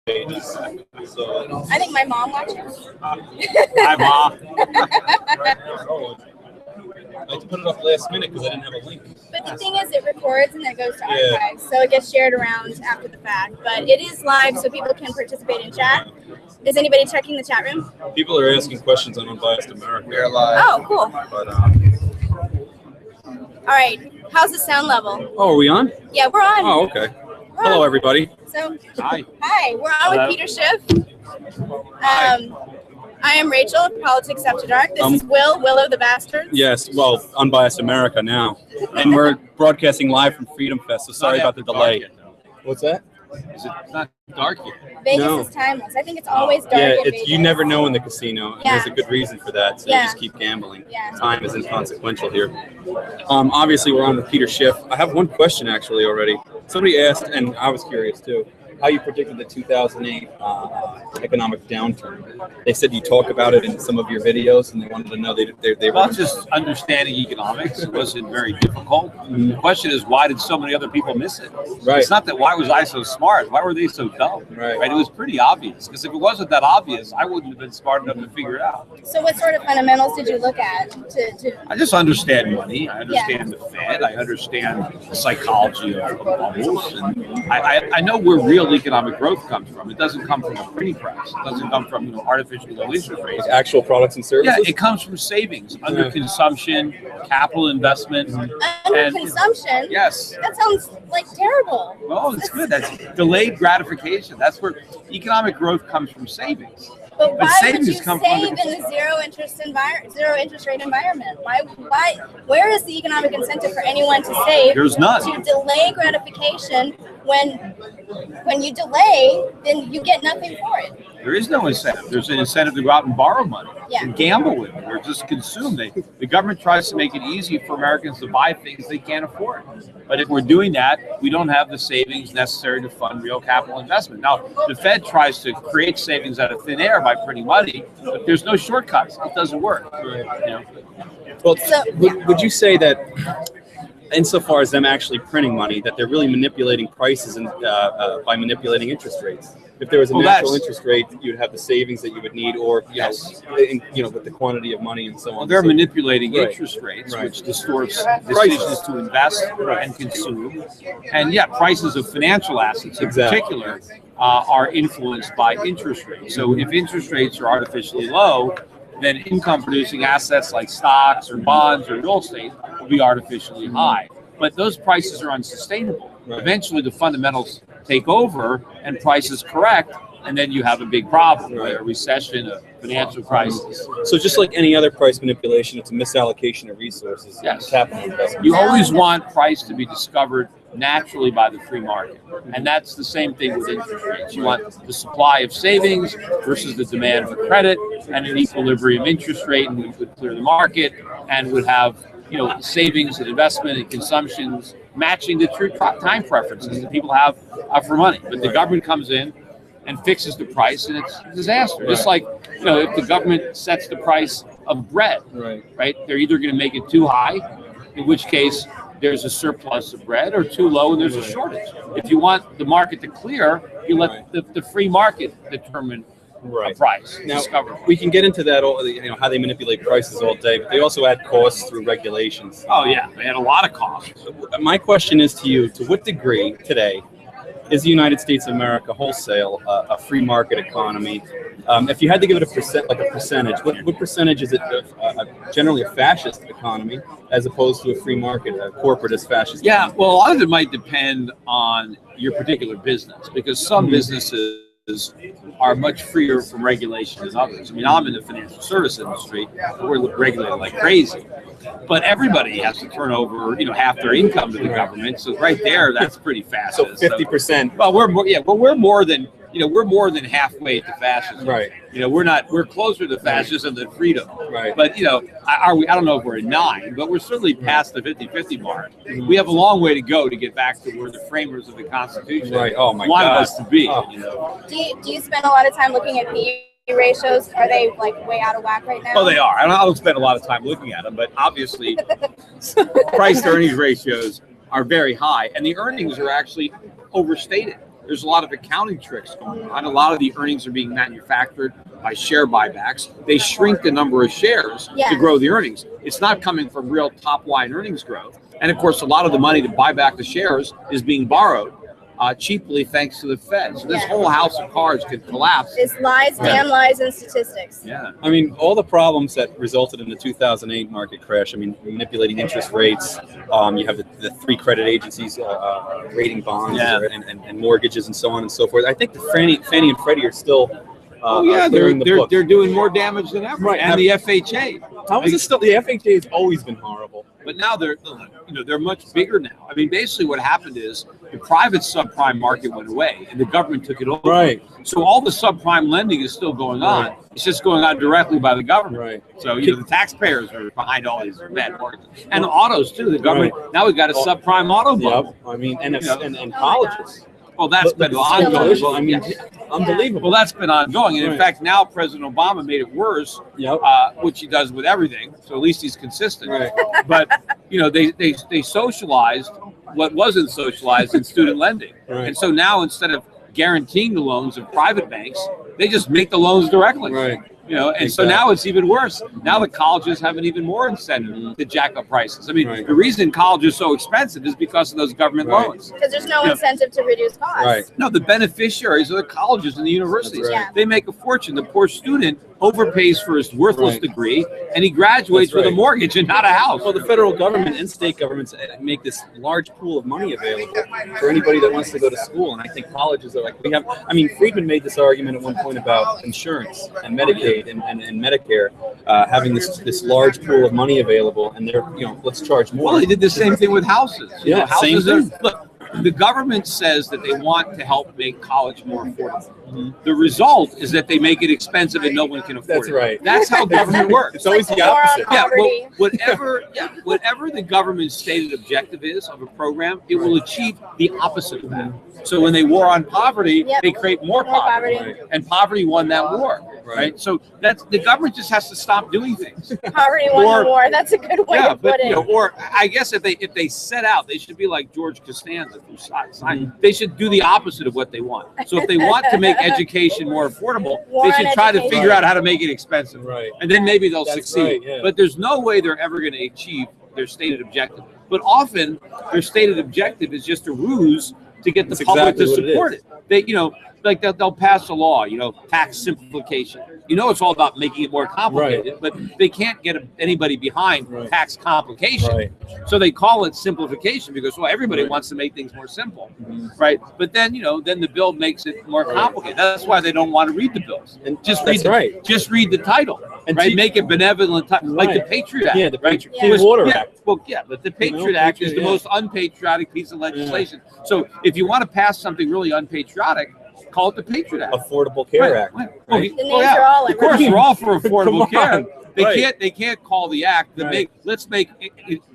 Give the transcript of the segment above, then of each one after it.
pages. So I think my mom watches. Hi, Mom. I had to put it up last minute because I didn't have a link. But the thing is, it records and then goes to archives, so it gets shared around after the fact. But it is live, so people can participate in chat. Is anybody checking the chat room? People are asking questions on Unbiased America. We're live. Oh, cool. But, All right. How's the sound level? oh, are we on? Yeah, we're on. Oh, okay. Hello, everybody. So, Hi. hi. We're on with Peter Schiff. I am Rachel, Politics After Dark. This is Willow the Bastard. Yes, well, Unbiased America now. And we're broadcasting live from FreedomFest, so sorry about the delay. What's that? Is it not dark yet? Vegas is timeless. I think it's always dark in Vegas. You never know in the casino. And there's a good reason for that, so you just keep gambling. Yeah. Time is inconsequential here. Obviously, we're on with Peter Schiff. I have one question, actually, already. Somebody asked, and I was curious, too, how you predicted the 2008 economic downturn. They said you talk about it in some of your videos, and they wanted to know they Well, just understanding economics wasn't very difficult. The question is, why did so many other people miss it? Right. It's not that why was I so smart? Why were they so dumb? Right. It was pretty obvious. Because if it wasn't that obvious, I wouldn't have been smart enough to figure it out. So what sort of fundamentals did you look at? I just understand money. I understand the Fed. I understand the psychology of bubbles. And I know where real economic growth comes from. It doesn't come from a printing press. It doesn't come from artificially low interest rates. Actual products and services? Yeah, it comes from savings, under consumption, capital investment. Under consumption? Yes. That sounds like terrible. Oh, it's good. That's delayed gratification. That's where economic growth comes from savings. But why would you savings save come in from the zero interest rate environment? Why? Where is the economic incentive for anyone to save? There's none. To delay gratification. When you delay, then you get nothing for it. There is no incentive. There's an incentive to go out and borrow money and gamble with it or just consume. The government tries to make it easy for Americans to buy things they can't afford. But if we're doing that, we don't have the savings necessary to fund real capital investment. Now, the Fed tries to create savings out of thin air by printing money, but there's no shortcuts. It doesn't work. Well, would you say that insofar as them actually printing money, that they're really manipulating prices and by manipulating interest rates? If there was a natural interest rate, you'd have the savings that you would need, or with the quantity of money and so on. Well, they're manipulating interest rates, which distorts decisions to invest and consume. And prices of financial assets in particular are influenced by interest rates. So if interest rates are artificially low, then income-producing assets like stocks or bonds or real estate will be artificially high. But those prices are unsustainable. Eventually, the fundamentals take over and prices correct, and then you have a big problem, a recession, a financial crisis. So just like any other price manipulation, it's a misallocation of resources. Yes. Capital investment. You always want price to be discovered naturally by the free market. And that's the same thing with interest rates. You want the supply of savings versus the demand for credit, and an equilibrium interest rate, and we would clear the market and would have savings and investment and consumptions matching the true time preferences that people have for money. But the government comes in and fixes the price, and it's a disaster. Just like, if the government sets the price of bread, right? They're either going to make it too high, in which case there's a surplus of bread, or too low and there's a shortage. If you want the market to clear, you let the free market determine a price. Now, we can get into that, how they manipulate prices all day, but they also add costs through regulations. Oh, yeah. They add a lot of costs. My question is to you, to what degree today is the United States of America wholesale a free market economy? If you had to give it a percentage, what percentage is it generally a fascist economy as opposed to a free market, a corporatist fascist? Yeah, well, a lot of it might depend on your particular business, because some businesses are much freer from regulation than others. I mean, I'm in the financial service industry, we're regulated like crazy. But everybody has to turn over, half their income to the government. So right there, that's pretty fascist. So 50%. Well, we're more than we're more than halfway to fascism. Right. We're closer to fascism than freedom. Right. But I don't know if we're at 9, but we're certainly past the 50-50 mark. We have a long way to go to get back to where the framers of the Constitution wanted us to be. Do you spend a lot of time looking at PE ratios? Are they way out of whack right now? Well, they are. I don't spend a lot of time looking at them, but obviously price to earnings ratios are very high, and the earnings are actually overstated. there's a lot of accounting tricks going on. A lot of the earnings are being manufactured by share buybacks. They shrink the number of shares to grow the earnings. It's not coming from real top line earnings growth. And of course, a lot of the money to buy back the shares is being borrowed cheaply thanks to the Fed. So this whole house of cards could collapse. It's lies, damn lies, and statistics. Yeah. I mean, all the problems that resulted in the 2008 market crash, I mean, manipulating interest rates, you have the three credit agencies rating bonds and mortgages and so on and so forth. I think the Fannie and Freddie are still they're doing more damage than ever. Right. And the FHA. How is it still? The FHA has always been horrible. But now they're much bigger now. I mean, basically what happened is the private subprime market went away and the government took it over. Right. So all the subprime lending is still going on. Right. It's just going on directly by the government. Right. So the taxpayers are behind all these bad mortgages. And autos too. The government now we've got a subprime auto bubble. Yep. I mean, and colleges. Well, that's been ongoing. I mean, unbelievable. Well, that's been ongoing, and in fact, now President Obama made it worse, which he does with everything. So at least he's consistent. Right. But they socialized what wasn't socialized in student lending, and so now instead of guaranteeing the loans of private banks, they just make the loans directly. Right. And so now it's even worse. Now the colleges have an even more incentive to jack up prices. I mean, the reason college is so expensive is because of those government loans. Because there's no incentive to reduce costs. Right. No, the beneficiaries are the colleges and the universities. Right. They make a fortune. The poor student overpays for his worthless degree, and he graduates with a mortgage and not a house. Well, the federal government and state governments make this large pool of money available for anybody that wants to go to school. And I think colleges are like, Friedman made this argument at one point about insurance and Medicaid and Medicare having this large pool of money available, and they're, let's charge more. Well, they did the same thing with houses. Houses same thing. Look, the government says that they want to help make college more affordable. The result is that they make it expensive and no one can afford it. That's right. That's how government works. It's always the opposite. Yeah, well, whatever the government's stated objective is of a program, it will achieve the opposite of that. So when they war on poverty, they create more poverty. Right. And poverty won that war. Right. So that's the government just has to stop doing things. Poverty won the war. That's a good way to put it. Or I guess if they set out, they should be like George Costanza who signed. They should do the opposite of what they want. So if they want to make education more affordable, they should try to figure out how to make it expensive. Right. And then maybe they'll succeed. Right, But there's no way they're ever going to achieve their stated objective. But often their stated objective is just a ruse to get the public to support it. They, like they'll pass a law, tax simplification. It's all about making it more complicated, but they can't get anybody behind tax complication. Right. So they call it simplification because, everybody wants to make things more simple, right? But then, then the bill makes it more complicated. That's why they don't want to read the bills. And just read the title, and make it benevolent, like the Patriot Act. Yeah, the Patriot Water Act. Well, but the Patriot Act is the most unpatriotic piece of legislation. So if you want to pass something really unpatriotic, call it the Patriot Act. Affordable Care Act. The names are all of course, we're all for affordable care. They can't call the act that let's make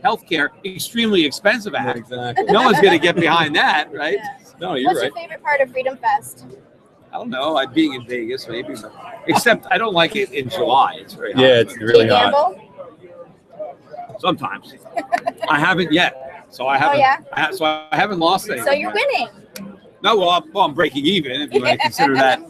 healthcare extremely expensive act. Exactly. No one's going to get behind that, right? No, you're What's your favorite part of FreedomFest? I don't know. Being in Vegas, maybe. Except I don't like it in July. It's very hot. Yeah, it's really hot. Sometimes. I haven't yet. So I haven't. So I haven't lost anything. So you're winning. No, well, I'm breaking even. If you want to consider that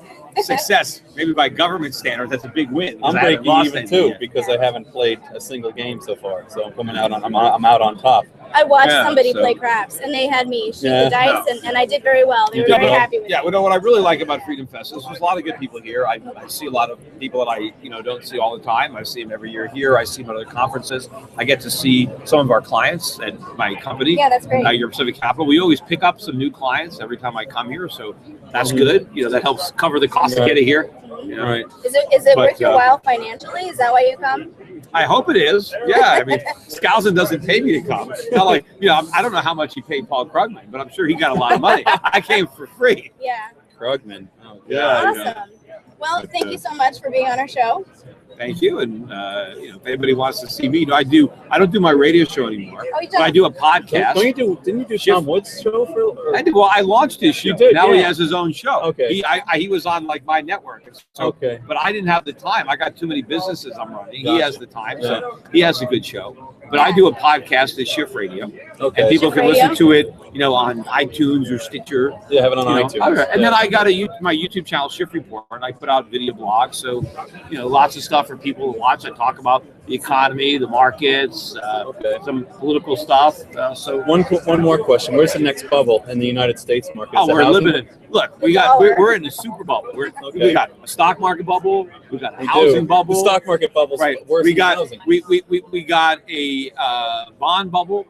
success, maybe by government standards, that's a big win. I'm breaking even too because I haven't played a single game so far. So I'm coming out I'm out on top. I watched somebody play craps, and they had me shoot the dice, and I did very well. They were very happy with me. Yeah, what I really like about FreedomFest is there's a lot of good people here. I see a lot of people that I don't see all the time. I see them every year here. I see them at other conferences. I get to see some of our clients and my company. Yeah, that's great. Your Pacific Capital. We always pick up some new clients every time I come here, so that's good. That helps cover the cost to get it here. Right. Is it worth your while financially? Is that why you come? I hope it is. Yeah, I mean, Skousen doesn't pay me to come. Not like, I don't know how much he paid Paul Krugman, but I'm sure he got a lot of money. I came for free. Yeah. Krugman. Oh, yeah. Awesome. Well, thank you so much for being on our show. Thank you. And if anybody wants to see me, I don't do my radio show anymore. Oh, you but I do a podcast. Didn't you do Tom Woods' show for? I did. Well, I launched his show. You did, now yeah. he has his own show. Okay. He was on like my network. So, okay. But I didn't have the time. I got too many businesses I'm running. Gotcha. He has the time, so he has a good show. But I do a podcast at Shift Radio, okay. and people Shift can Radio? listen to it, on iTunes or Stitcher. Yeah, have it on iTunes. And then I got my YouTube channel, Shift Report, and I put out video blogs. So, lots of stuff for people to watch. I talk about the economy, the markets, some political stuff. So one more question: where's the next bubble in the United States market? Oh, we're living in. Look, we're in the super bubble. We got a stock market bubble. We got a housing bubble. The stock market bubble's right. worse We than got housing. we got a bond bubble,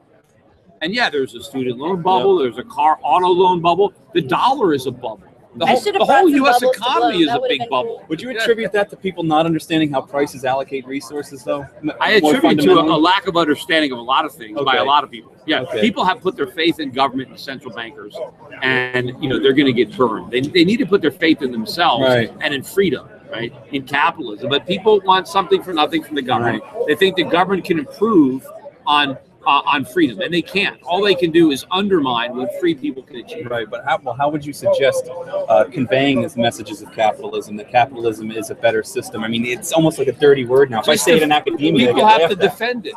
and there's a student loan bubble. There's a auto loan bubble. The dollar is a bubble. The whole U.S. economy is a big bubble. Would you attribute that to people not understanding how prices allocate resources, though? I attribute it to a lack of understanding of a lot of things by a lot of people. Yeah, people have put their faith in government and central bankers, and they're going to get burned. They need to put their faith in themselves and in freedom, right? In capitalism. But people want something for nothing from the government. Right. They think the government can improve on freedom, and they can't. All they can do is undermine what free people can achieve. Right, but how would you suggest conveying these messages of capitalism, that capitalism is a better system? I mean, it's almost like a dirty word now. If I say it in academia, people have to defend it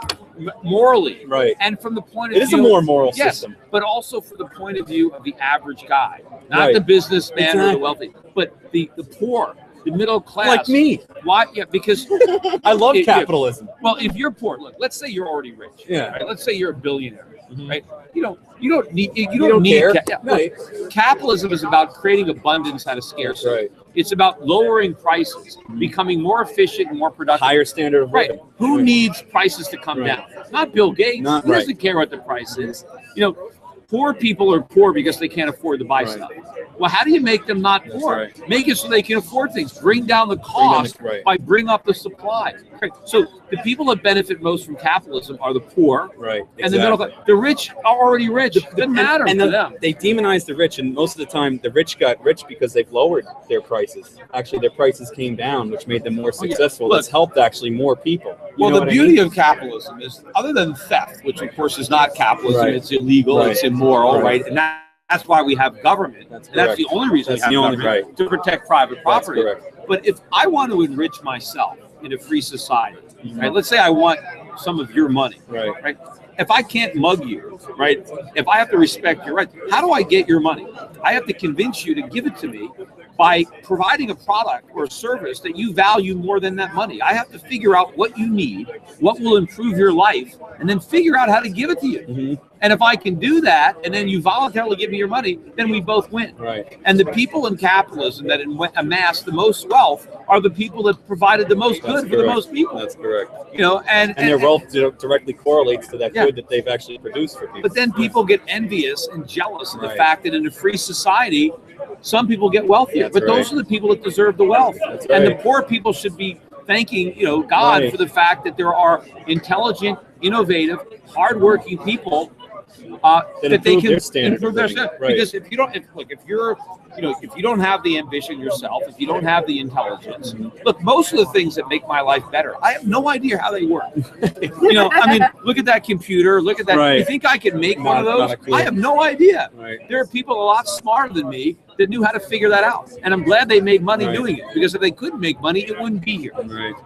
morally, right? And from the point of view, it is a more moral system, but also from the point of view of the average guy, not the businessman or the wealthy, but the poor. The middle class, like me. Why? Yeah, because I love capitalism. Well, if you're poor, look. Let's say you're already rich. Yeah. Right? Let's say you're a billionaire. Mm-hmm. Right. You don't need care. Right. Capitalism is about creating abundance out of scarcity. Right. It's about lowering prices, becoming more efficient and more productive. Higher standard of living. Right. Who needs prices to come down? Not Bill Gates. He doesn't care what the price is. Poor people are poor because they can't afford to buy stuff. Well, how do you make them not poor? Right. Make it so they can afford things. Bring down the cost by bring up the supply. Right. So the people that benefit most from capitalism are the poor, and the middle class. The rich are already rich. It doesn't matter to them. They demonize the rich, and most of the time, the rich got rich because they've lowered their prices. Actually, their prices came down, which made them more successful. Look, it's helped actually more people. Well, the beauty of capitalism is, other than theft, which of course is not capitalism, it's illegal, it's immoral, right? And that's why we have government. That's the only reason we have government, to protect private property. But if I want to enrich myself in a free society, right? Let's say I want some of your money, right? If I can't mug you, right? If I have to respect your rights, how do I get your money? I have to convince you to give it to me by providing a product or a service that you value more than that money. I have to figure out what you need, what will improve your life, and then figure out how to give it to you. Mm-hmm. And if I can do that, and then you voluntarily give me your money, then we both win. Right. And the people in capitalism that amass the most wealth are the people that provided the most good for the most people. That's correct. And their wealth directly correlates to that good that they've actually produced for people. But then people get envious and jealous of the fact that in a free society, some people get wealthier. But those are the people that deserve the wealth. And the poor people should be thanking God for the fact that there are intelligent, innovative, hardworking people that they can improve their standard. Because if you don't have the ambition yourself, if you don't have the intelligence, look, most of the things that make my life better, I have no idea how they work. I mean, look at that computer, look at that. You think I could make one of those? I have no idea. There are people a lot smarter than me that knew how to figure that out. And I'm glad they made money doing it, because if they couldn't make money, it wouldn't be here.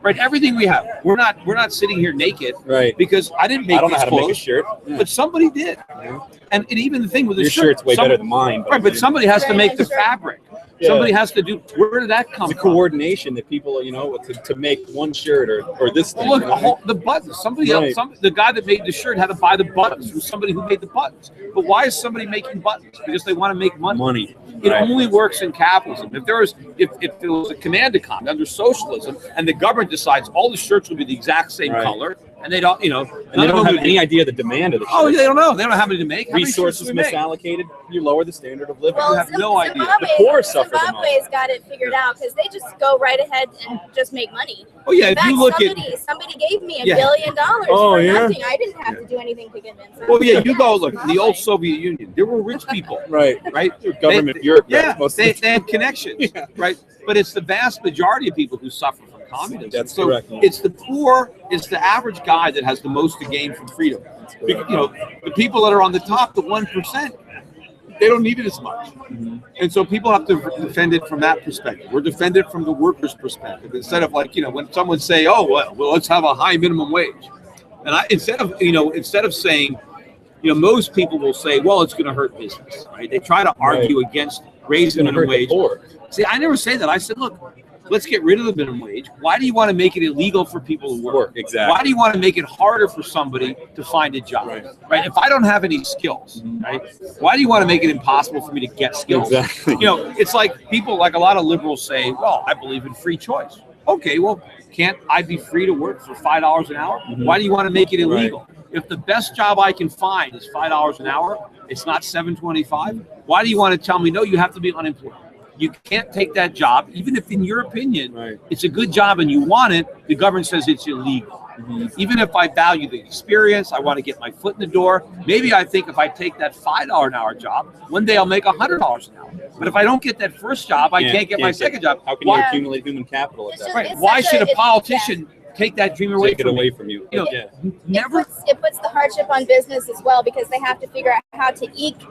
Right. Everything we have. We're not sitting here naked. Because I didn't make these clothes. Make a shirt. But somebody did. And even the thing with the your shirt's way better than mine. But somebody has to make the fabric. Somebody has to do. Where did that come from? The coordination that people, to make one shirt or this thing. Look, the buttons. Somebody else. The guy that made the shirt had to buy the buttons from somebody who made the buttons. But why is somebody making buttons? Because they want to make money. It only works in capitalism. If there was a command economy under socialism, and the government decides all the shirts will be the exact same color, and they don't, and they don't have any idea the demand of the shirts. Oh, they don't know. They don't know how many to make. Resources misallocated. You lower the standard of living. Well, you have no idea. The poor suffer the most. Zimbabwe's got it figured out because they just go right ahead and just make money. Oh yeah, in fact, if you look somebody gave me $1 billion for nothing. I didn't have to do anything to convince them. Well, yeah, you go look. In the old Soviet Union, there were rich people. Right. Government bureaucrats. They had connections. Right. But it's the vast majority of people who suffer from communism. That's so correct. It's the poor, it's the average guy that has the most to gain from freedom. You know, the people that are on the top, the 1%, they don't need it as much. And so people have to defend it from that perspective. We're defended from the worker's perspective. Instead of like, you know, when someone say, oh, well, let's have a high minimum wage. And instead of saying, you know, most people will say, well, it's going to hurt business, right? They try to argue against raising minimum wage. See, I never say that. I said, look, let's get rid of the minimum wage. Why do you want to make it illegal for people to work? Exactly. Why do you want to make it harder for somebody to find a job? Right? If I don't have any skills, right? Why do you want to make it impossible for me to get skills? Exactly. You know, it's like people, like a lot of liberals say, well, I believe in free choice. Okay, well, can't I be free to work for $5 an hour? Why do you want to make it illegal? If the best job I can find is $5 an hour, it's not $7.25. Why do you want to tell me, no, you have to be unemployed? You can't take that job, even if in your opinion, it's a good job and you want it, the government says it's illegal. Even if I value the experience, I want to get my foot in the door. Maybe I think if I take that $5 an hour job, one day I'll make $100 an hour. But if I don't get that first job, I can't get my second job. How can you accumulate human capital at that point? Why should a politician take that dream away from you? You know, never. It puts the hardship on business as well, because they have to figure out how to eke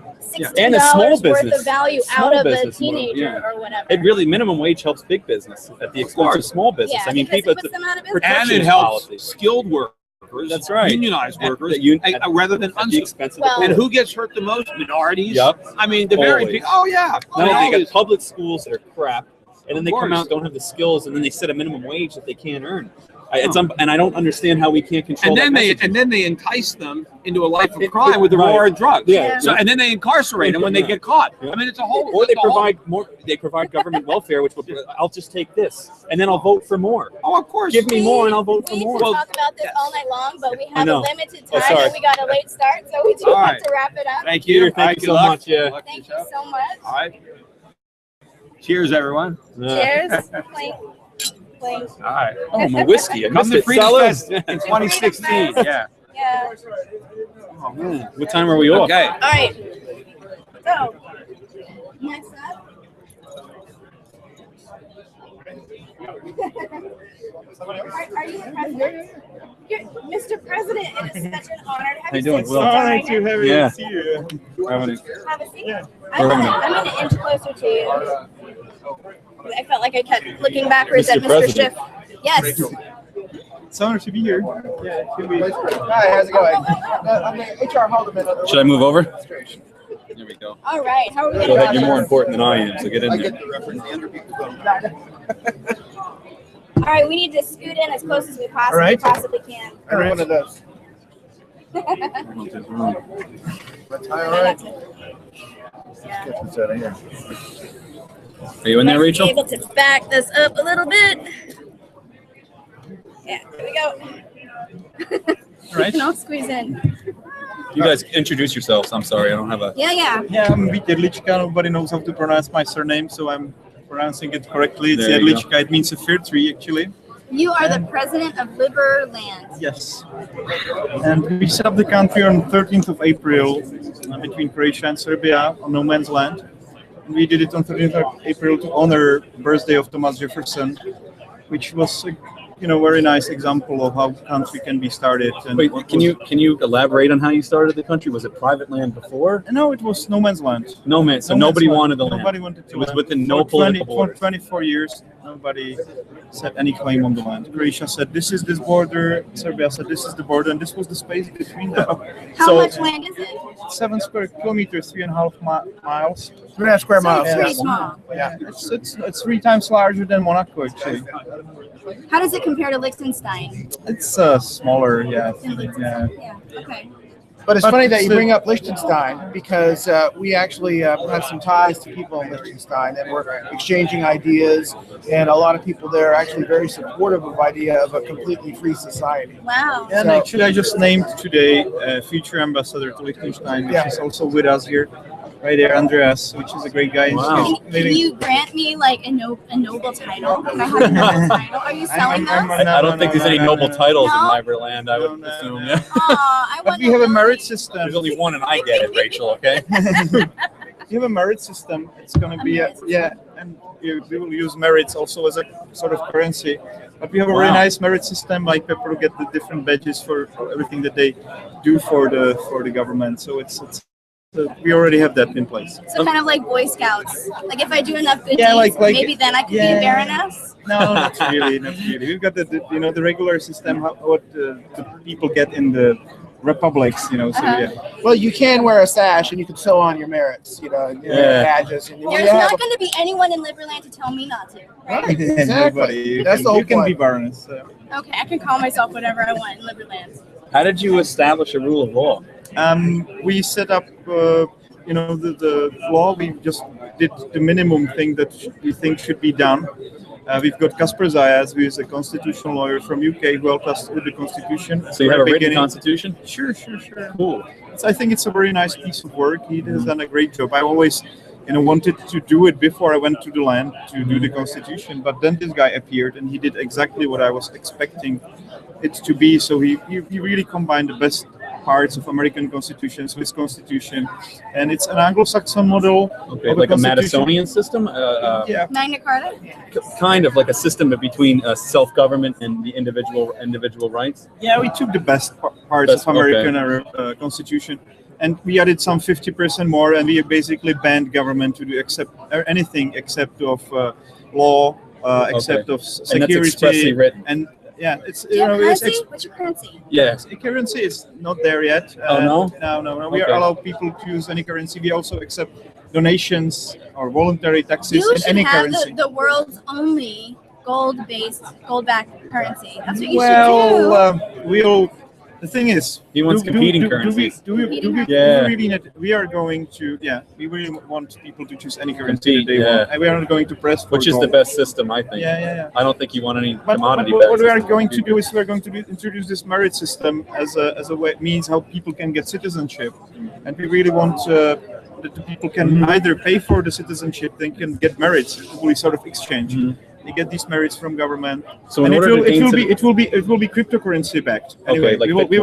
and a small $60 business worth of value out of a teenager or whatever. It really, minimum wage helps big business at the expense of small business. Yeah, I mean, because people, it puts them out of business. And it helps skilled workers. That's right. Unionized workers, rather than unskilled. And who gets hurt the most? Minorities. I mean, the very people. Oh yeah. No, they got public schools that are crap, and then they come out, don't have the skills, and then they set a minimum wage that they can't earn. And I don't understand how we can't control. And then they entice them into a life of crime with the war on drugs. So and then they incarcerate them when they get caught. I mean, it's a whole. Or they provide more. They provide government welfare, which will. I'll just take this, and then I'll vote for more. Oh, of course. Give me more, and I'll vote for more. We can talk about this all night long, but we have a limited time, and we got a late start, so we do have to wrap it up. Thank you. Thank you so much. Thank you so much. All right. Cheers, everyone. Cheers. Clink. Clink. All right. Oh, my whiskey. I Come missed to it. FreedomFest in 2016. Yeah. Yeah. Oh, man. What time are we off? Okay. All right. So, next up. Are you the president? Mr. President, it is such an honor to have you sit Will? Nice to have you. See you. Have a seat. I'm going to inch closer to you. I felt like I kept looking backwards at Mr. Schiff. Yes. It's an honor to be here. Yeah, it should be. Hi, how's it going? I'm the HR Haldeman. Should I move over? There we go. All right. How are we going Go to ahead. You're more important than I am, so get in I there. get the reference. The other people don't. All right. We need to scoot in as close as we possibly can. I want one of those. That's all right. Yeah. Get this out of here. Are you in there, Rachel? Be able to back this up a little bit. Yeah, there we go. All right. You can all squeeze in. You guys introduce yourselves. I'm sorry, I don't have a. Yeah. Yeah, I'm Ricciardella. Nobody knows how to pronounce my surname, so I'm pronouncing it correctly. It's There you Jedlička. It means a fair tree, actually. You are the president of Liberland. Yes. And we set up the country on 13th of April between Croatia and Serbia on no man's land. And we did it on 13th of April to honor the birthday of Thomas Jefferson, which was a very nice example of how a country can be started. And Wait, can you elaborate on how you started the country? Was it private land before? No, it was no man's land. No man. So nobody wanted the land. Nobody wanted to. It was land. within no political borders. For 24 years, nobody set any claim on the land. Croatia said, this is this border. Serbia said, this is the border. And this was the space between them. How much land is it? 7 square kilometers, 3.5 miles. 3.5 square So miles. it's Yeah. pretty small. Yeah. It's 3 times larger than Monaco, actually. How does it compare to Liechtenstein? It's smaller, yeah. Yeah. Okay. But it's funny that you bring up Liechtenstein, because we actually have some ties to people in Liechtenstein, and we're exchanging ideas, and a lot of people there are actually very supportive of the idea of a completely free society. Wow. And actually, I just named today future ambassador to Liechtenstein, which is also with us here, right there, Andreas, which is a great guy. Wow. Can you grant me like a noble title? Can I have a noble title? Are you selling those? I don't think there's any noble titles in No? Liberland, I would assume. Yeah. Aw, I But want we have a to merit system. There's only one, and I get it, Rachel. Okay. You have a merit system. It's going to be and we will use merits also as a sort of currency. But we have a very nice merit system. Like people get the different badges for everything that they do for the government. So we already have that in place. So kind of like Boy Scouts. Like if I do enough good deeds, maybe then I could be a baroness. No, not really. We've got the regular system. What the people get in the republics, So Well, you can wear a sash and you can sew on your merits, badges. And There's not going to be anyone in Liberland to tell me not to. Right? Exactly. That's the whole point. You can be baroness. Okay, I can call myself whatever I want in Liberland. How did you establish a rule of law? We set up, the law. We just did the minimum thing that we think should be done. We've got Kasper Zayas, who is a constitutional lawyer from UK, who helped us with the constitution. So you have a written constitution? Sure. Cool. I think it's a very nice piece of work. He has done a great job. I always, wanted to do it before I went to the land to do the constitution, but then this guy appeared and he did exactly what I was expecting it to be. So he really combined the best parts of American Constitution, Swiss Constitution, and it's an Anglo-Saxon model. Okay, like a Madisonian system? Yeah. Magna Carta? Kind of like a system between self-government and the individual rights? Yeah, we took the best parts of American Constitution, and we added some 50% more, and we basically banned government to do anything except of law, except of security. And that's expressly written. And yeah, it's what's your currency? Yes, currency is not there yet. No. We allow people to use any currency. We also accept donations or voluntary taxes in any currency. The world's only gold-backed currency. That's what you should do. The thing is, he wants competing currencies. We are going to, we really want people to choose any currency that they want. And we are not going to press for Which is gold. the best system, I think. Yeah. I don't think you want any But commodity. what we are going to do is introduce this merit system as a way, means how people can get citizenship. And we really want that the people can either pay for the citizenship, they can get merits, we sort of exchange. They get these merits from government, so and it will be cryptocurrency backed. Anyway, okay, we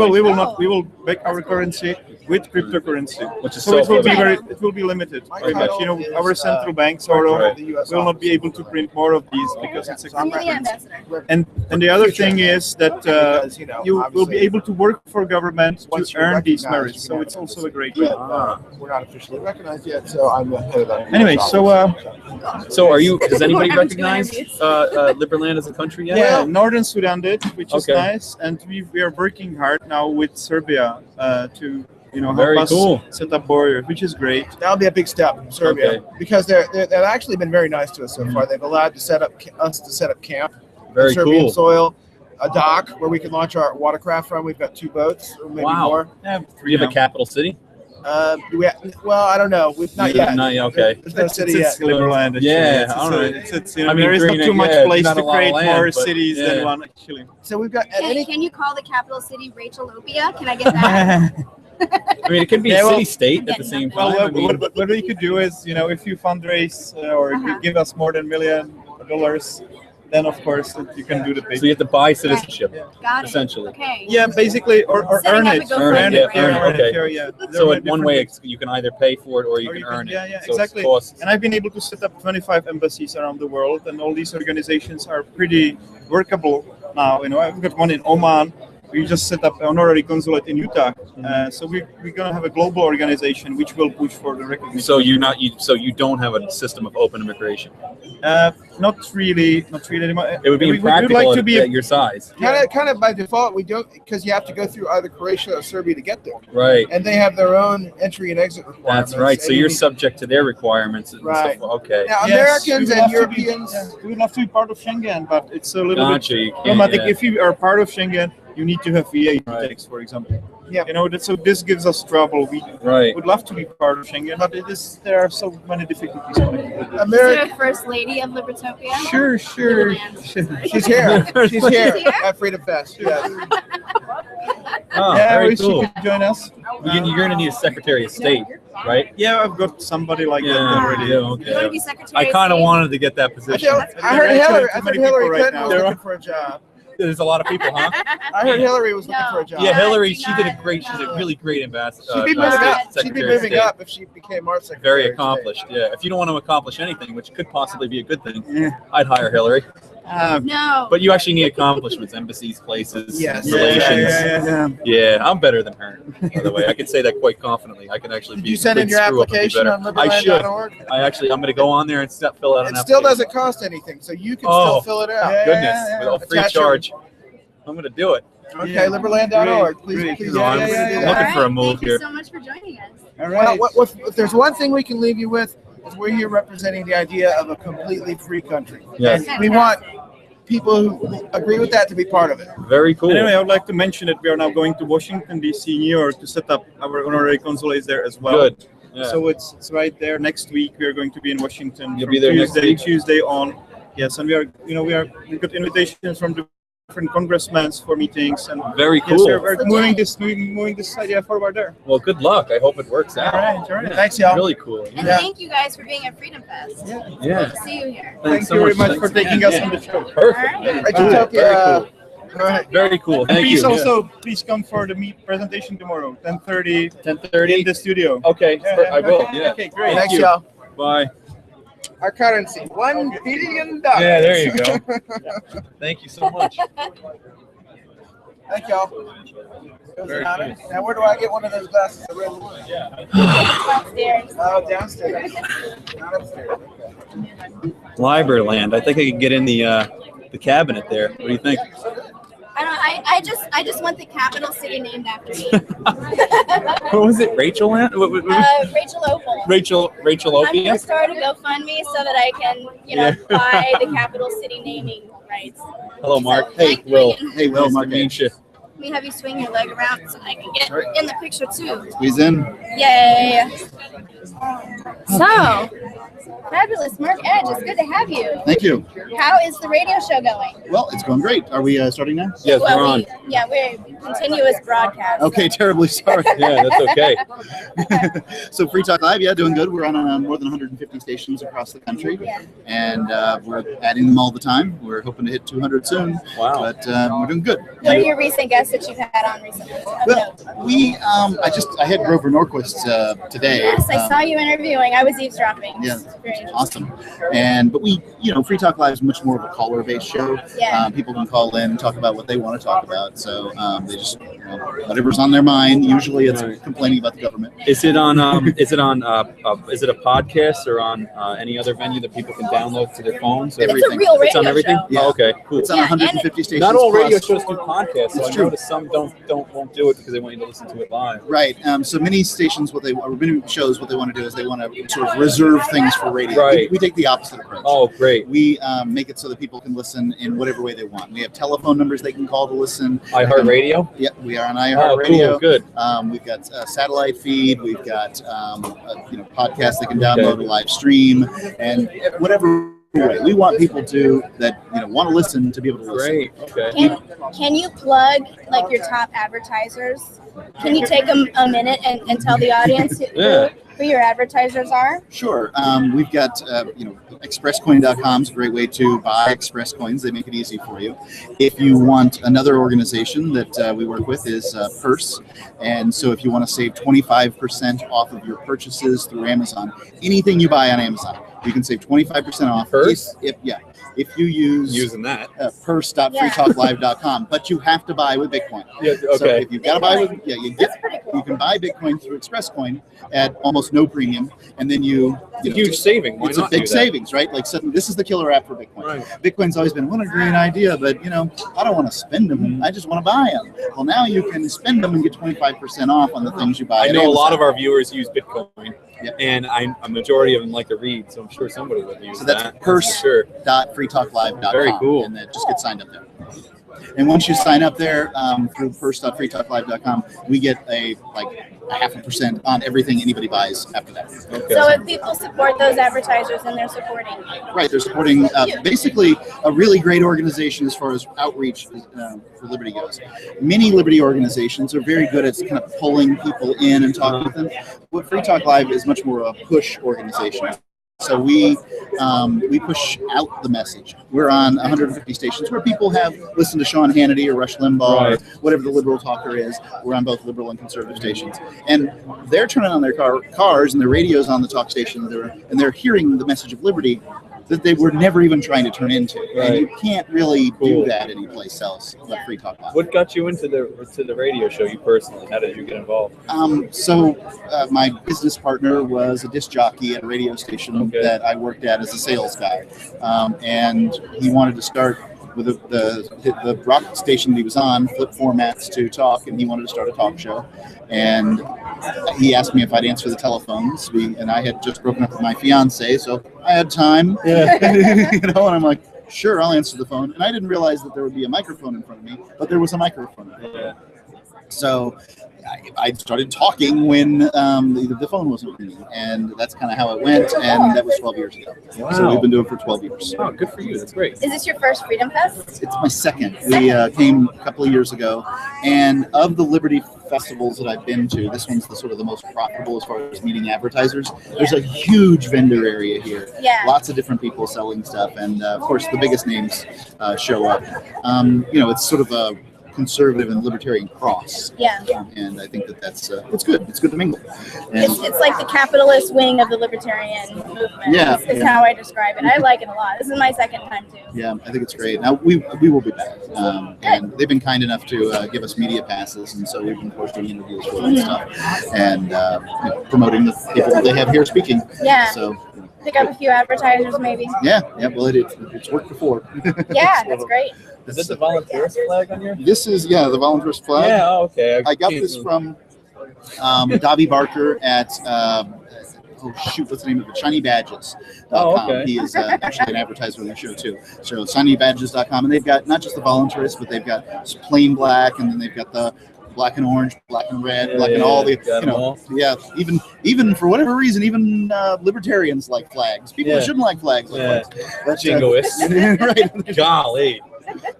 will back our currency with cryptocurrency, which is so it will be limited. Our central bank will not be able to print more of these because it's a cryptocurrency. And the other thing is that you will be able to work for government to earn these merits. So it's also a great way. We're not officially recognized yet, so I'm the head of that. Anyway, so are you? Does anybody recognize Liberland as a country yet? Yeah, Northern Sudan did, which is nice, and we are working hard now with Serbia to help us set up borders, which is great. That'll be a big step, Serbia, because they've actually been very nice to us so far. They've allowed us to set up camp on Serbian soil, a dock where we can launch our watercraft from. We've got 2 boats, or maybe more. Yeah, you have a capital city? Well, I don't know. Not yet. Okay. There's no city yet. Liberland. Yeah, all right. There is not too much place to create more cities than one, actually. So we've got. Can you call the capital city Rachelopia? Can I get that? I mean, it could be a city-state at the same time. Well, what we could do is, if you fundraise or if you give us more than $1 million, then of course you can do the basic. So you have to buy citizenship, Got it. essentially. Okay. Yeah, basically, or earn it. Earn it. Okay. So in one way, you can either pay for it or you can earn it. Yeah, so exactly. And I've been able to set up 25 embassies around the world, and all these organizations are pretty workable now. I've got one in Oman. We just set up an honorary consulate in Utah, so we're gonna have a global organization which will push for the recognition. So you don't have a system of open immigration. Not really anymore. It would be impractical at your size. Kind of by default, we don't, because you have to go through either Croatia or Serbia to get there. Right. And they have their own entry and exit requirements. That's right. So you're subject to their requirements. And right. stuff. Okay. Now, Americans and Europeans, we would love to be part of Schengen, but it's a little bit problematic. If you are part of Schengen, you need to have VAT tax, for example. Yeah. So this gives us trouble. We would love to be part of Schengen, but there are so many difficulties. America, First Lady of Libertopia. Sure. She's here. She's here at FreedomFest. Very cool. She could join us. You're going to need a Secretary of State, right? Yeah, I've got somebody like that already. Yeah, okay. You want to be Secretary I kind of State? wanted to get that position. I heard Hillary Clinton was looking for a job. There's a lot of people, huh? I heard Hillary was looking for a job. Yeah, Hillary. do She did a not great. She's a know. really great ambassador. She'd be moving up. She'd be Secretary of moving State. up if she became our secretary. Very of State. accomplished. Yeah. If you don't want to accomplish anything, which could possibly be a good thing, Yeah. I'd hire Hillary. No. But you actually need accomplishments, embassies, places, Yes. relations. Yeah, I'm better than her. By the way, I can say that quite confidently. I can actually Did be. you send in good your screw up and be application better. on I should. liberland.org? I'm going to go on there and fill out an It still application. doesn't cost anything, so you can still fill it out. Goodness, with all free Attach your- charge. I'm going to do it. Okay, Yeah. liberland.org. Great, Please, great. please. No, I'm yeah. looking for a move Thank here. you so much for joining us. All Well, right. if there's one thing we can leave you with, is we're here representing the idea of a completely free country. Yes. And we want people who agree with that to be part of it. Very cool. Anyway, I would like to mention that we are now going to Washington, D.C., New York to set up our honorary consulates there as well. Good. Yeah. So it's right there. Next week we are going to be in Washington. You'll from be there next week? Tuesday on. Yes, and we got invitations from different congressmen for meetings and Very yes, cool. we're moving this idea forward there. Well, good luck. I hope it works out. All right. Thanks, y'all. Really cool. And Yeah. thank you guys for being at Freedom Fest. Yeah. Good to see you here. Thank so you very much for Thanks. taking us on the show. Perfect. All right. Ricciardella, Very cool. all right. Very cool. And Thank please you. also please come for the presentation tomorrow, 10:30 in 10:30. the studio. Okay, I will. Yeah. Okay, great. Thanks, you. y'all. Bye. Our currency, $1 billion. Yeah, there you go. Thank you so much. Thank y'all. It was an honor. Now, where do I get one of those glasses? The red one? Downstairs. Oh, downstairs. Not upstairs. Okay. Library land. I think I could get in the cabinet there. What do you think? I just want the capital city named after me. What was it? Rachel land? Rachel Opal. Rachel I'm Opie? gonna start a GoFundMe so that I can, buy the capital city naming rights. Hello, Mark. So, Hey, thank Will. you. Hey, Will. Mark meet you. Let me have you swing your leg around so I can get in the picture too. Squeeze in. Yay! So, fabulous, Mark Edge. It's good to have you. Thank you. How is the radio show going? Well, it's going great. Are we starting now? Yes, we're on. We're continuous broadcast. Okay, terribly sorry. Yeah, that's okay. So Free Talk Live, yeah, doing good. We're on more than 150 stations across the country, Yeah. and we're adding them all the time. We're hoping to hit 200 soon. Wow. But we're doing good. What are your recent guests that you've had on recently? Well, we I had Grover Norquist today. Yes, I saw you interviewing. I was eavesdropping. Yeah, It's very interesting. awesome. But we, Free Talk Live is much more of a caller-based show. Yeah. People can call in and talk about what they want to talk about. So they just, whatever's on their mind. Usually, it's complaining about the government. Is it on? Is it a podcast or on any other venue that people can download to their phones? It's everything. a real radio It's on everything. show. Yeah. Oh, okay, cool. It's on Yeah, 150 stations. Not all radio plus. shows do podcasts, so It's I true. noticed some won't do it because they want you to listen to it live. Right. So many stations, many shows, what they want to do is they want to sort of reserve things for radio. Right. We take the opposite approach. Oh, great. We make it so that people can listen in whatever way they want. We have telephone numbers they can call to listen. iHeartRadio. Yeah, we are on Oh, iHeartRadio. cool. Good. We've got a satellite feed. We've got podcasts they can download, a live stream, and whatever way we want people to that want to listen to be able to listen. Great. Okay. Can you plug like your top advertisers? Can you take a minute and tell the audience who your advertisers are? Sure. We've got, expresscoin.com is a great way to buy Express coins. They make it easy for you. If you want another organization that we work with is Purse. And so if you want to save 25% off of your purchases through Amazon, anything you buy on Amazon, you can save 25% off. Purse? If you use Using that. purse.freetalklive.com, but you have to buy with Bitcoin. Yeah. So Okay. if you've got to buy with, That's pretty cool. you can buy Bitcoin through ExpressCoin at almost no premium, and then It's a huge saving. Why it's a not big do that? savings, right? Like suddenly, this is the killer app for Bitcoin. Right. Bitcoin's always been, what a great idea, but I don't want to spend them. I just want to buy them. Well, now you can spend them and get 25% off on the things you buy. I at know a lot Amazon. of our viewers use Bitcoin, Yeah. and a majority of them like to read, so I'm sure somebody would use So that's that. Purse. Sure. .freetalklive.com. Very cool. And then just get signed up there. And once you sign up there through purse.freetalklive.com, we get a 0.5% on everything anybody buys after that. Okay. So if people support those advertisers, then they're supporting you. Right, they're supporting basically a really great organization as far as outreach for Liberty goes. Many Liberty organizations are very good at kind of pulling people in and talking with them. What Free Talk Live is much more a push organization. So we push out the message. We're on 150 stations where people have listened to Sean Hannity or Rush Limbaugh or whatever the liberal talker is. We're on both liberal and conservative stations, and they're turning on their cars and their radios on the talk station, and they're hearing the message of liberty that they were never even trying to turn into. And you can't really do that anyplace else but Free Talk Live. What got you into the radio show, you personally? How did you get involved? My business partner was a disc jockey at a radio station that I worked at as a sales guy. And he wanted to start with the rock station that he was on, flip formats to talk, and he wanted to start a talk show. And he asked me if I'd answer the telephones. And I had just broken up with my fiance, so I had time. And I'm like, sure, I'll answer the phone. And I didn't realize that there would be a microphone in front of me, but there was a microphone. So I started talking when the phone wasn't ringing, and that's kind of how it went, and that was 12 years ago. Wow. So we've been doing it for 12 years. Oh, good for you. That's great. Is this your first FreedomFest? It's my second. We came a couple of years ago, and of the Liberty festivals that I've been to, this one's the most profitable as far as meeting advertisers. There's a huge vendor area here. Lots of different people selling stuff, and of course the biggest names show up. It's sort of a conservative and libertarian cross. And I think that's it's good. It's good to mingle. And it's like the capitalist wing of the libertarian movement. Is how I describe it. I like it a lot. This is my second time too. Yeah, I think it's great. Now we will be back. And they've been kind enough to give us media passes, and so we've been posting interviews for and stuff, and promoting the people that they have here speaking. So pick up a few advertisers maybe. Well it's worked before. That's great. Is this a volunteerist flag on here? This is the volunteerist flag. Okay. I got this from Dobby Barker at what's the name of it? ShinyBadges.com. He is actually an advertiser on the show too. So ShinyBadges.com, and they've got not just the volunteerists, but they've got plain black, and then they've got the black and orange, black and red, black and all the even for whatever reason, even libertarians like flags. People who shouldn't like flags like flags. That's jingoists. Right. Golly.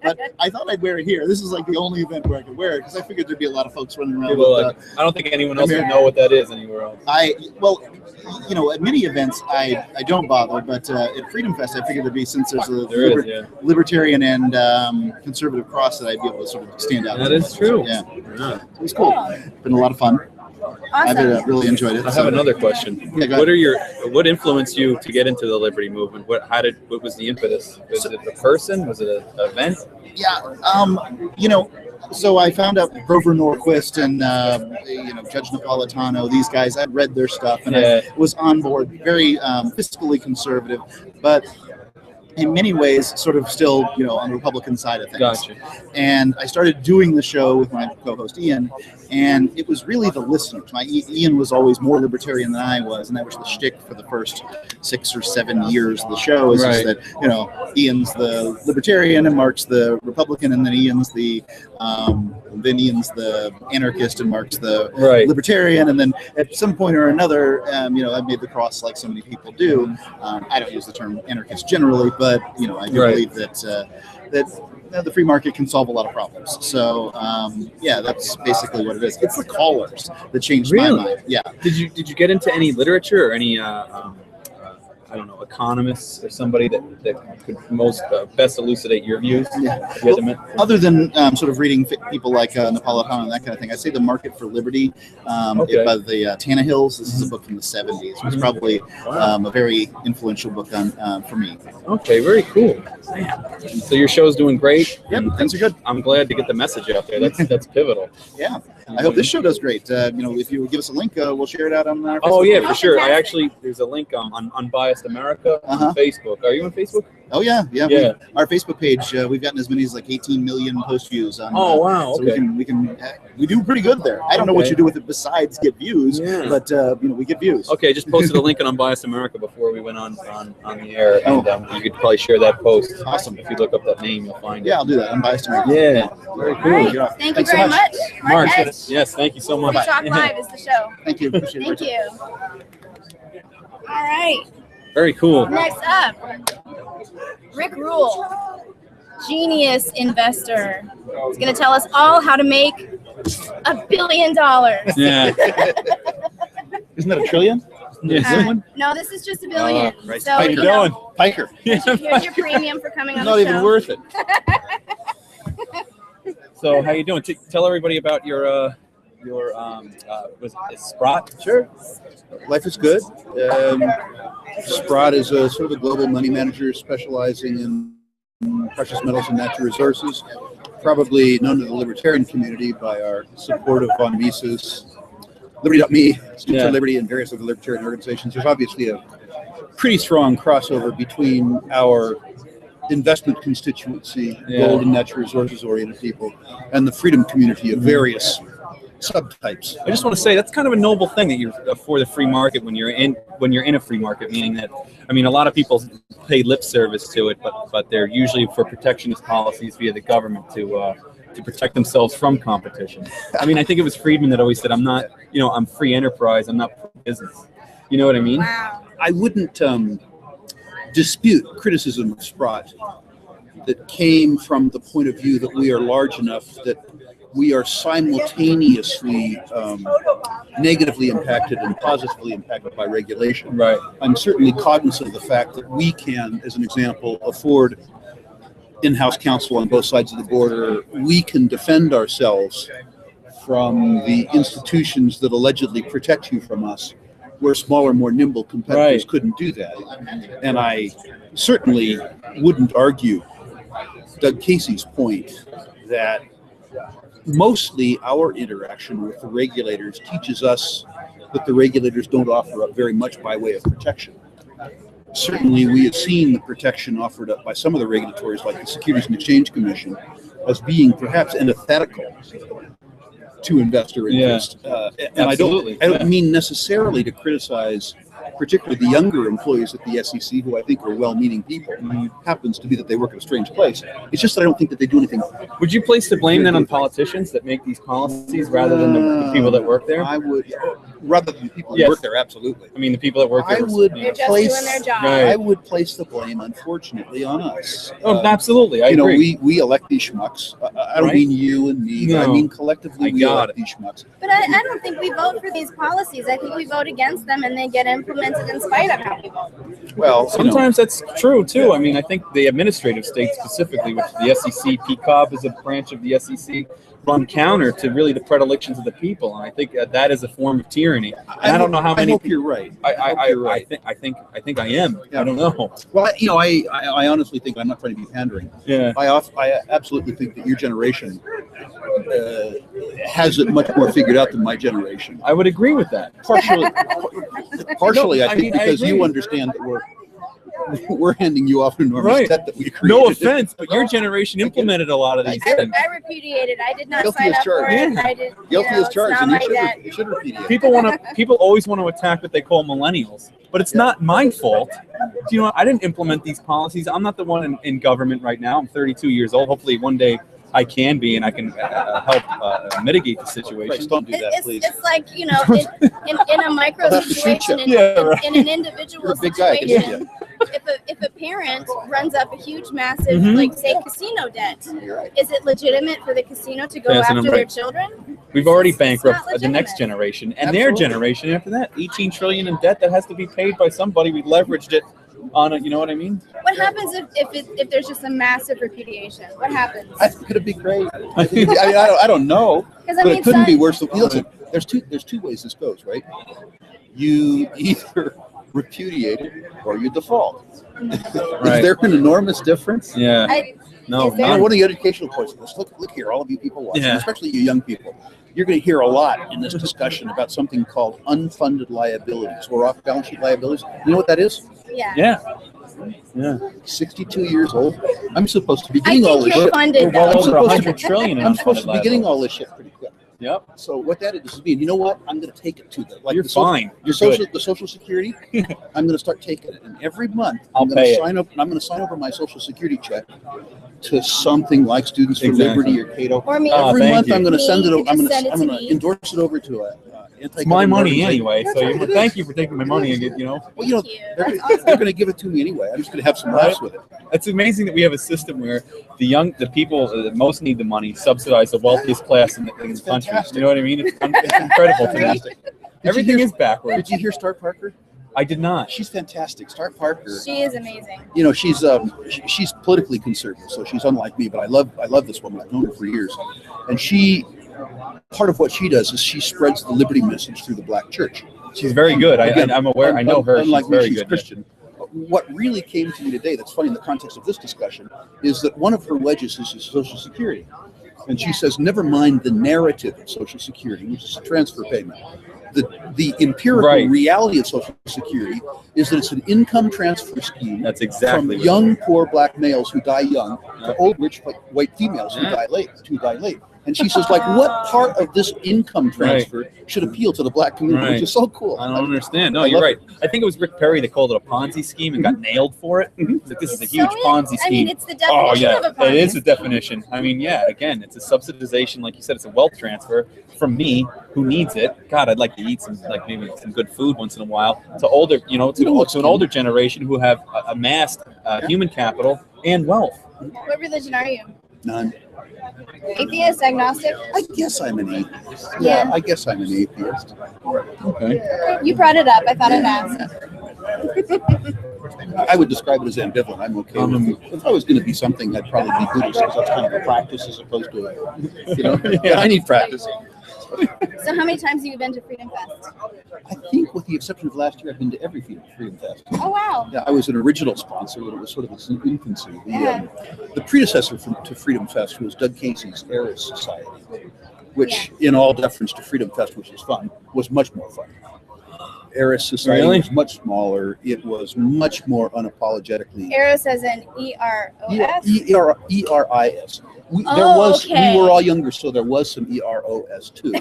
But I thought I'd wear it here. This is like the only event where I could wear it because I figured there'd be a lot of folks running around. I don't think anyone else would know what that is anywhere else. At many events I don't bother, but at FreedomFest I figured there'd be, since there's a libertarian and conservative cross, that I'd be able to sort of stand out. That is true. Yeah. So it was cool. Been a lot of fun. Awesome. I've really enjoyed it. I have another question. What influenced you to get into the Liberty movement? What was the impetus? Was it a person? Was it an event? So I found out Grover Norquist and Judge Napolitano, these guys, I'd read their stuff and I was on board, very fiscally conservative, but in many ways sort of still, on the Republican side of things. Gotcha. And I started doing the show with my co-host Ian, and it was really the listeners. Ian was always more libertarian than I was, and that was the shtick for the first 6 or 7 years of the show, is just that, Ian's the libertarian and Mark's the Republican, and then Ian's the anarchist and Mark's the libertarian, and then at some point or another, I've made the cross like so many people do. I don't use the term anarchist generally, but I do believe that the free market can solve a lot of problems. So that's basically what it is. It's the callers that changed my mind. Yeah. Did you get into any literature or any economists or somebody that could best elucidate your views? Other than sort of reading people like Napolitano and that kind of thing, I'd say The Market for Liberty by the Tannehills. This is a book from the 70s. It was probably a very influential book for me. Okay, very cool. So your show's doing great. Yep, things are good. I'm glad to get the message out there. That's pivotal. Yeah. I hope this show does great. If you give us a link, we'll share it out on our Facebook. Oh yeah, for sure. There's a link on Unbiased America on Facebook. Are you on Facebook? Oh yeah. Our Facebook page, we've gotten as many as like 18 million post views on. Oh wow. So we do pretty good there. I don't know what you do with it besides get views, but we get views. Okay, just posted a link on Unbiased America before we went on the air, and you could probably share that post. Awesome. If you look up that name, you'll find it. Yeah, I'll do that. Unbiased America. Yeah. Very cool. Right. Thank you very much. Mark. Yes, thank you so much. Free Talk Live is the show. Thank you. Appreciate it. Thank you. All right. Very cool. Next up, Rick Rule, genius investor. He's going to tell us all how to make $1 billion. Yeah. Isn't that $1 trillion? No, this is just a billion. Right. So, How you doing? Piker. Here's your premium for coming on Not the show. even worth it. So how you doing? Tell everybody about your was it Sprott? Sure. Life is good. Sprott is a sort of a global money manager specializing in precious metals and natural resources, probably known to the libertarian community by our support of Von Mises, Liberty.me, Students for Liberty, and various other libertarian organizations. There's obviously a pretty strong crossover between our investment constituency, gold and natural resources oriented people, and the freedom community of various subtypes. I just want to say that's kind of a noble thing that you're for the free market when you're in a free market, meaning that, I mean, a lot of people pay lip service to it, but they're usually for protectionist policies via the government to protect themselves from competition. I mean, I think it was Friedman that always said, I'm free enterprise, I'm not pro-business. You know what I mean? Wow. I wouldn't dispute criticism of Sprott that came from the point of view that we are large enough that we are simultaneously negatively impacted and positively impacted by regulation. Right. I'm certainly cognizant of the fact that we can, as an example, afford in-house counsel on both sides of the border. We can defend ourselves from the institutions that allegedly protect you from us, where smaller, more nimble competitors couldn't do that. And I certainly wouldn't argue Doug Casey's point that mostly our interaction with the regulators teaches us that the regulators don't offer up very much by way of protection. Certainly, we have seen the protection offered up by some of the regulators, like the Securities and Exchange Commission, as being perhaps antithetical to investor interest. And I don't mean necessarily to criticize particularly the younger employees at the SEC, who I think are well-meaning people. Happens to be that they work at a strange place. It's just that I don't think that they do anything. Would you place the blame then on politicians that make these policies rather than the people that work there? I would, rather than the people that work there, absolutely. I mean, the people that work there. They're just doing their job. I would place the blame, unfortunately, on us. Absolutely. I agree. We elect these schmucks. I don't mean you and me. No. I mean collectively we elect these schmucks. But I don't think we vote for these policies. I think we vote against them and they get implemented in spite of how we vote. Well, sometimes that's true too. I mean, I think the administrative state specifically, which the SEC, PCOB is a branch of the SEC, run counter to really the predilections of the people, and I think that is a form of tyranny. And I don't know how many. I hope you're right. I think I am. Yeah. I don't know. Well, I honestly think, I'm not trying to be pandering. Yeah. I absolutely think that your generation has it much more figured out than my generation. I would agree with that. Partially, I think because you understand that we're handing you off an enormous debt that we created. No offense, but your generation implemented a lot of these things. I repudiated. I did not sign up for it. I did. Guilty as charged, and you should repudiate. People always want to attack what they call millennials, but it's not my fault. Do you know? I didn't implement these policies. I'm not the one in government right now. I'm 32 years old. Hopefully, one day I can be, and I can help mitigate the situation. Don't do that, please. It's like, in a micro situation, in an individual situation, if a parent runs up a huge, massive, like, say, casino debt, is it legitimate for the casino to go after their children? We've already bankrupted the next generation, and their generation after that. 18 trillion in debt that has to be paid by somebody. We leveraged it on it. You know what I mean? What happens if there's just a massive repudiation? What happens? I think it'd be great. I don't know, but it couldn't be worse. Listen, there's two ways this goes, right? You either repudiate it or you default. Is there an enormous difference? Yeah. One of the educational points of this, look here, all of you people watching, especially you young people, you're going to hear a lot in this discussion about something called unfunded liabilities or off-balance sheet liabilities. You know what that is? Yeah. 62 years old. I'm supposed to be getting all this shit. Well over 100 trillion. I'm supposed to be getting all this shit pretty quick. Yep. So what that is mean, you know what? I'm going to take it to the You're fine. The Social Security. I'm going to start taking it, and every month I'm going to sign over my Social Security check to something like Students for Liberty or Cato. Or me. Every month I'm going to send it. I'm going to endorse it over to a. It's my money anyway, so thank you for taking my money. Well, they're going to give it to me anyway. I'm just going to have some laughs with it. It's amazing that we have a system where the people that most need the money subsidize the wealthiest class in the country. You know what I mean? It's incredible to me. Everything is backwards. Did you hear Stark Parker? I did not. She's fantastic. Start Parker. She is amazing. You know, she's politically conservative, so she's unlike me. But I love this woman. I've known her for years, and part of what she does is she spreads the liberty message through the Black church. She's very good. I'm aware. I know her. Unlike she's very she's good. Christian. What really came to me today that's funny in the context of this discussion is that one of her wedges is Social Security. And she says, never mind the narrative of Social Security, which is a transfer payment. The empirical reality of Social Security is that it's an income transfer scheme. That's exactly from young, poor Black males who die young to old, rich white females who die late. And she says, like, what part of this income transfer should appeal to the Black community, which is so cool. I don't understand. No, you're right. I think it was Rick Perry that called it a Ponzi scheme and got nailed for it. That this is a huge Ponzi scheme. I mean, it's the definition of a Ponzi. It is a definition. I mean, yeah, again, it's a subsidization. Like you said, it's a wealth transfer from me, who needs it. God, I'd like to eat maybe some good food once in a while, to older, to an older generation who have amassed human capital and wealth. What religion are you? None. Atheist, agnostic? I guess I'm an atheist. Yeah. I guess I'm an atheist. Okay. You brought it up. I thought I'd ask. I would describe it as ambivalent. I'm okay with it. If I was going to be something, I'd probably be Buddhist, because that's kind of a practice as opposed to, I need practice. So how many times have you been to Freedom Fest? I think, with the exception of last year, I've been to every Freedom Fest. Oh, wow. Yeah, I was an original sponsor when it was sort of its infancy. The predecessor to Freedom Fest was Doug Casey's Heiress Society, which, in all deference to Freedom Fest, which is fun, was much more fun. Heiress Society was much smaller. It was much more unapologetically. Heiress as in E-R-O-S? E-R-I-S. We were all younger, so there was some E-R-O-S too.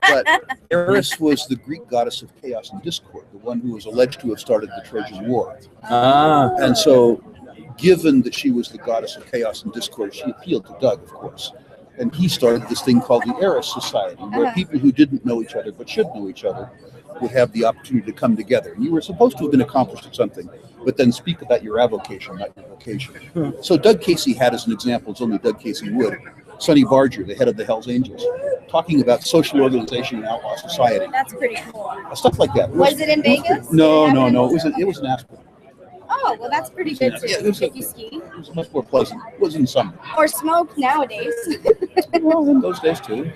But Eris was the Greek goddess of chaos and discord, the one who was alleged to have started the Trojan War. And so, given that she was the goddess of chaos and discord, she appealed to Doug, of course. And he started this thing called the Eris Society, where people who didn't know each other but should know each other would have the opportunity to come together. And you were supposed to have been accomplished at something, but then speak about your avocation, not your vocation. So Doug Casey had, as an example, as only Doug Casey would, Sonny Barger, the head of the Hells Angels, talking about social organization and outlaw society. That's pretty cool. Stuff like that. Was it in Vegas? No. It was in Aspen. Oh, well, that's pretty good too. If you ski. It was much more pleasant. It was in summer. Or smoke nowadays. Well, in those days too.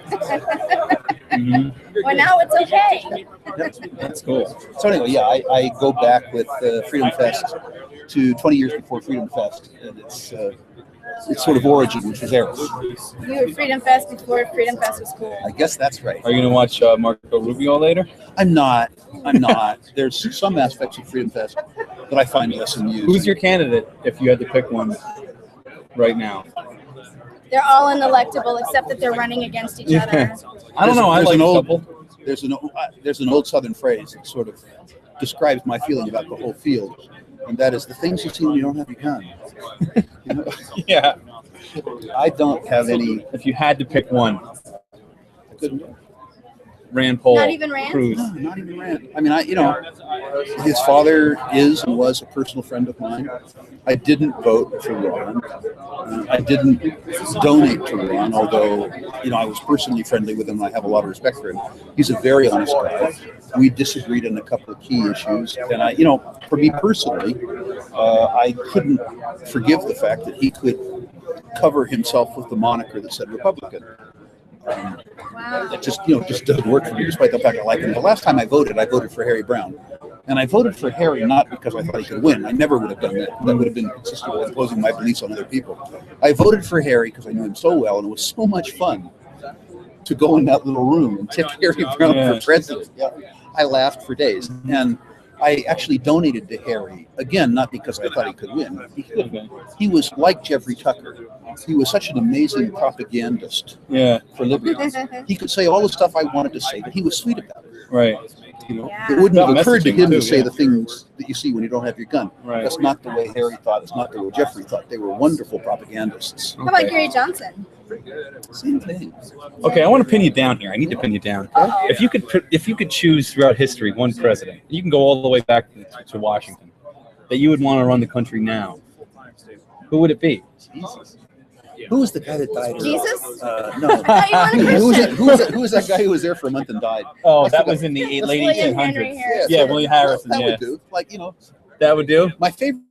Well, now it's okay. That's cool. So anyway, yeah, I go back with Freedom Fest to 20 years before Freedom Fest, and its sort of origin, which was Eris. You were Freedom Fest before Freedom Fest was cool. I guess that's right. Are you going to watch Marco Rubio later? I'm not. There's some aspects of Freedom Fest that I find less amusing. Who's your candidate if you had to pick one right now? They're all unelectable except that they're running against each other. I don't know. I like a couple. There's an old Southern phrase that sort of describes my feeling about the whole field, and that is the things you see when you don't have your gun. Yeah. I don't have any. If you had to pick one, I couldn't. Rand Paul. Not even Rand? Cruz. No, not even Rand. I mean, his father is and was a personal friend of mine. I didn't vote for Ron. I didn't donate to Ron, although, I was personally friendly with him and I have a lot of respect for him. He's a very honest guy. We disagreed on a couple of key issues. And for me personally, I couldn't forgive the fact that he could cover himself with the moniker that said Republican. It just doesn't work for me, despite the fact I like him. The last time I voted for Harry Brown. And I voted for Harry not because I thought he could win. I never would have done that. That would have been consistent with imposing my beliefs on other people. I voted for Harry because I knew him so well, and it was so much fun to go in that little room and tick Harry Brown for president. Yeah. I laughed for days. And I actually donated to Harry, again, not because I thought he could win. He was like Jeffrey Tucker. He was such an amazing propagandist for liberty. He could say all the stuff I wanted to say, but he was sweet about it. Right. It wouldn't have occurred to him to say the things that you see when you don't have your gun. Right. That's not the way Harry thought. It's not the way Jeffrey thought. They were wonderful propagandists. How about Gary Johnson? Same thing. Okay, I want to pin you down here. I need to pin you down. If you could choose throughout history one president, you can go all the way back to Washington, that you would want to run the country now, who would it be? Jesus. Who was the guy that died? Jesus? No. Who was that guy who was there for a month and died? Oh, that was in the late William Henry 1800s. Harrison. Yeah, William Harrison. That Yeah, would do. Like, you know, that would do. my favorite.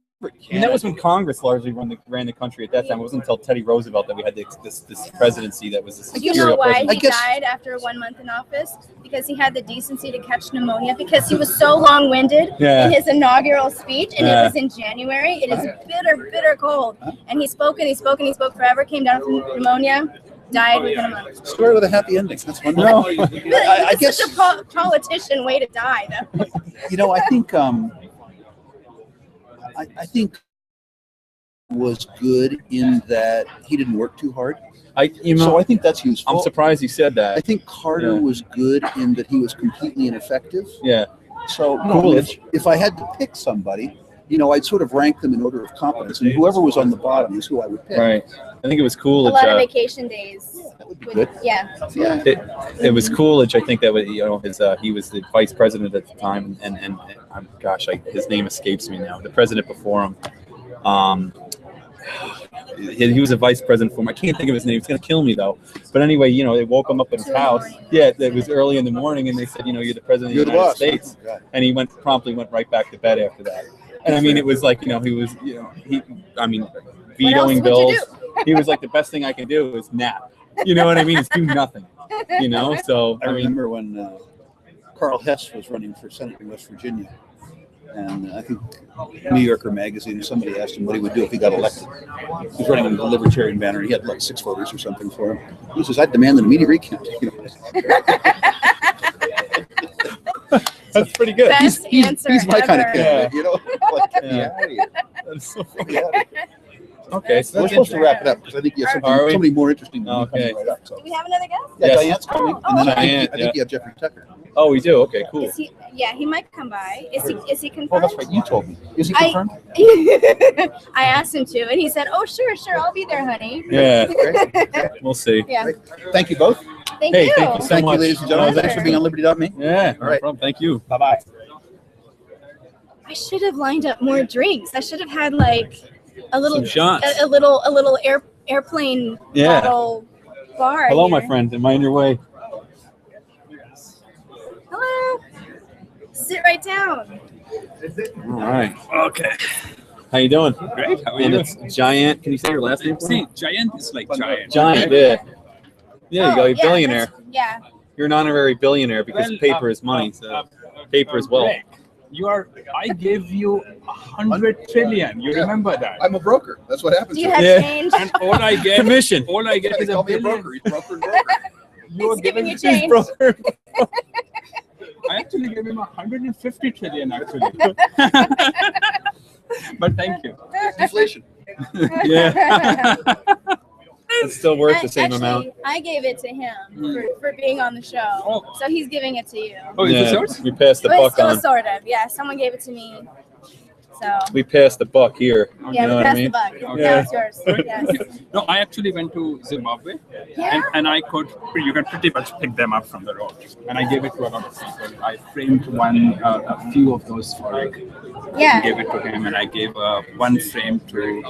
And that was when Congress largely ran the country at that time. It wasn't until Teddy Roosevelt that we had this presidency that was this. You know why president. he died after 1 month in office? Because he had the decency to catch pneumonia because he was so long-winded in his inaugural speech, and it was in January. It is bitter, bitter cold. And he spoke forever, came down from pneumonia, died within a month. Story with a happy ending. That's wonderful. No. I guess such a politician way to die, though. You know, I think I think was good in that he didn't work too hard. So I think that's useful. I'm surprised you said that. I think Carter was good in that he was completely ineffective. Yeah. So Coolidge, if I had to pick somebody, you know, I'd sort of rank them in order of competence, and whoever was on the bottom is who I would pick. Right. I think it was Coolidge. A lot of vacation days. That would be good. Yeah. It was Coolidge. I think that was, you know, he was the vice president at the time, and his name escapes me now. The president before him, he was a vice president for him. I can't think of his name. It's gonna kill me though. But anyway, you know, they woke him up at his house. Yeah, it was early in the morning, and they said, you know, you're the president of the United States, and he promptly went right back to bed after that. And I mean, it was like, you know, he was, you know, vetoing bills. He was like, the best thing I can do is nap. You know what I mean? It's do nothing. You know, so I remember when Carl Hess was running for Senate in West Virginia, and I think New Yorker magazine, somebody asked him what he would do if he got elected. He was running under the Libertarian banner. He had like 6 voters or something for him. He says, "I'd demand an immediate recount." You know? That's pretty good. Best answer he's my ever. kind of candidate, you know. Like, That's so funny. Okay, so we're supposed to wrap it up because I think you have somebody more interesting than okay. right up. So. Do we have another guest? Yeah, Diane's coming, and then I think you have Jeffrey Tucker. Oh, we do. Okay, cool. He might come by. Is he confirmed? Oh, that's right. You told me. Is he confirmed? I asked him to, and he said, "Oh, sure, I'll be there, honey." Yeah. We'll see. Yeah. Great. Thank you both. Thank you. Thank you so Thank much. you, ladies and gentlemen. Thanks for being on Liberty.me. Yeah. All right. No problem. Thank you. Bye-bye. I should have lined up more drinks. I should have had like a little Some shots. a little airplane bottle bar. Hello, here. my friend. Am I in your way? Hello. Sit right down. All right. Okay. How you doing? Great. How are And you? it's Giant. Can you say your last name? For me? See, giant is like giant. Giant. Yeah. Yeah. You go. You're billionaire. Yeah. You're an honorary billionaire because paper is money. So paper is wealth. You are. I gave you 100 trillion. You remember that? I'm a broker. That's what happens. Do you have Yeah. change? And all I get Commission. All I get They is a call me a billion. broker. He's broker and broker. He's giving you He's change. broker. I actually gave him 150 trillion actually. But thank you. Deflation. Yeah. It's still worth the same Actually, amount. I gave it to him for being on the show. Oh. So he's giving it to you. Oh, is it yours? We passed the But buck still on. sort of. Yeah, someone gave it to me. So We passed the buck here. yeah, You know we what I passed mean? the buck. Okay. Now it's yours. Yes. No, I actually went to Zimbabwe, Yeah. and I could. You can pretty much pick them up from the road, and I gave it to a lot of people. I framed a few of those for Rick. Yeah. Gave it to him, and I gave one frame to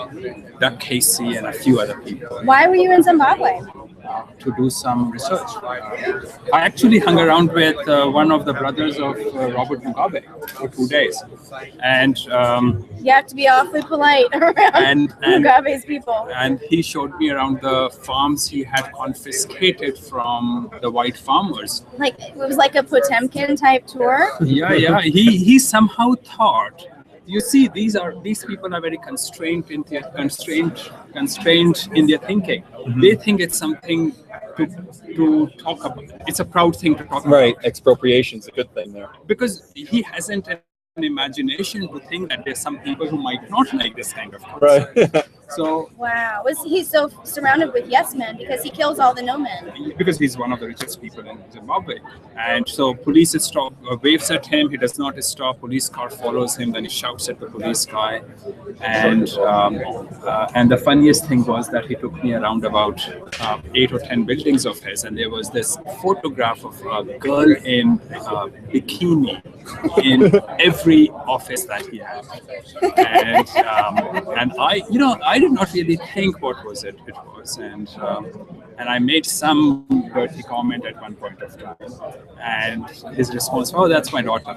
Doug Casey and a few other people Why were you in Zimbabwe? to do some research. I actually hung around with one of the brothers of Robert Mugabe for 2 days, and You have to be awfully polite around and Mugabe's people. and he showed me around the farms he had confiscated from the white farmers. Like it was like a Potemkin type tour. Yeah. He somehow thought. You see, these people are very constrained in their thinking. Mm-hmm. They think it's something to talk about. It's a proud thing to talk Right. about. Expropriation's a good thing there. Because he hasn't an imagination to think that there's some people who might not like this kind of concept. Right. So, Wow. Was he so surrounded with yes men because he kills all the no men? because he's one of the richest people in Zimbabwe, and so police stop, waves at him. He does not stop. Police car follows him. Then he shouts at the police guy, and the funniest thing was that he took me around about 8 or 10 buildings of his, and there was this photograph of a girl in bikini in every office that he had. And I did not really think what was it was. And I made some dirty comment at one point of time. And his response, oh, that's my daughter.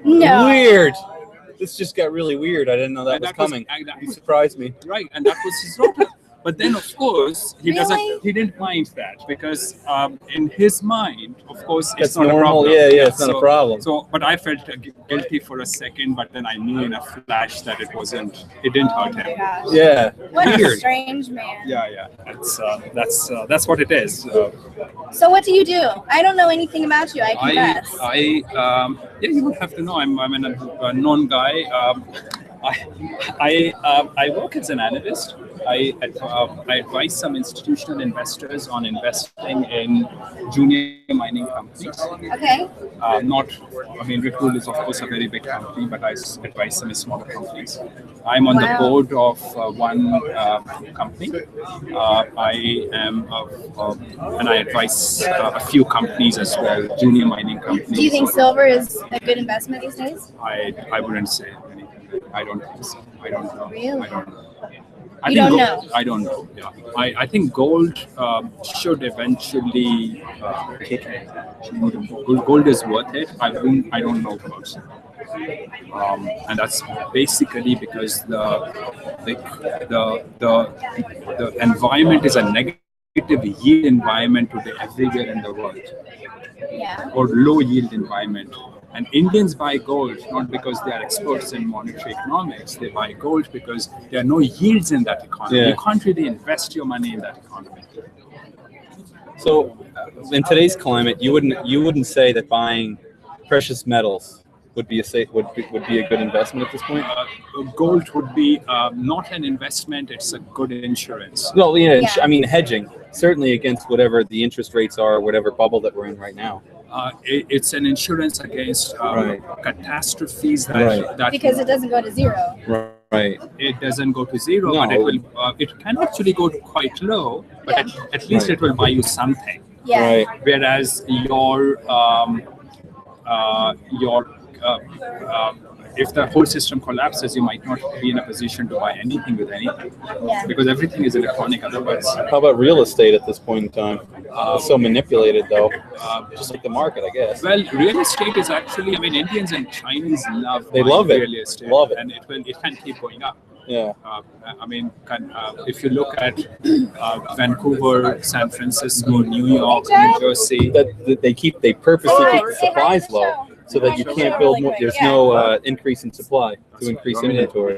No. Weird. This just got really weird. I didn't know that was coming. You surprised me. Right, and that was his daughter. But then, of course, he didn't mind that because in his mind, of course, it's not normal. a problem. Yeah, it's not a problem. So, but I felt guilty for a second, but then I knew in a flash that it didn't hurt him. Yeah. What Weird. a strange man. Yeah. That's what it is. So what do you do? I don't know anything about you. I confess. You would have to know. I'm a known guy. I work as an analyst. I advise some institutional investors on investing in junior mining companies. Okay. Ripple is of course a very big company, but I advise some smaller companies. I'm on the board of one company. And I advise a few companies as well, junior mining companies. Do you think silver is a good investment these days? I wouldn't say anything. I don't think so. I don't know. Really? I don't know. You don't know? I don't know. Yeah, I think gold should eventually kick in. Gold is worth it. I don't know about it. And that's basically because the environment is a negative yield environment today everywhere in the world. Yeah. Or low yield environment. And Indians buy gold not because they are experts in monetary economics. They buy gold because there are no yields in that economy. Yeah. You can't really invest your money in that economy. So, in today's climate, you wouldn't say that buying precious metals would be a good investment at this point. Gold would be not an investment; it's a good insurance. No, I mean hedging certainly against whatever the interest rates are, whatever bubble that we're in right now. It's an insurance against catastrophes that because it doesn't go to zero. Right. It doesn't go to zero, but it will. It can actually go to quite low, but at least it will buy you something. Yeah. Right. Whereas if the whole system collapses, you might not be in a position to buy anything with anything, because everything is electronic otherwise. How about real estate at this point in time? It's so manipulated, though, just like the market, I guess. Well, real estate is actually, Indians and Chinese love real estate. Love it. And it can keep going up. Yeah. If you look at Vancouver, San Francisco, New York, New Jersey, they purposely keep the supplies low, so that you can't build more. There's no increase in supply to increase inventory.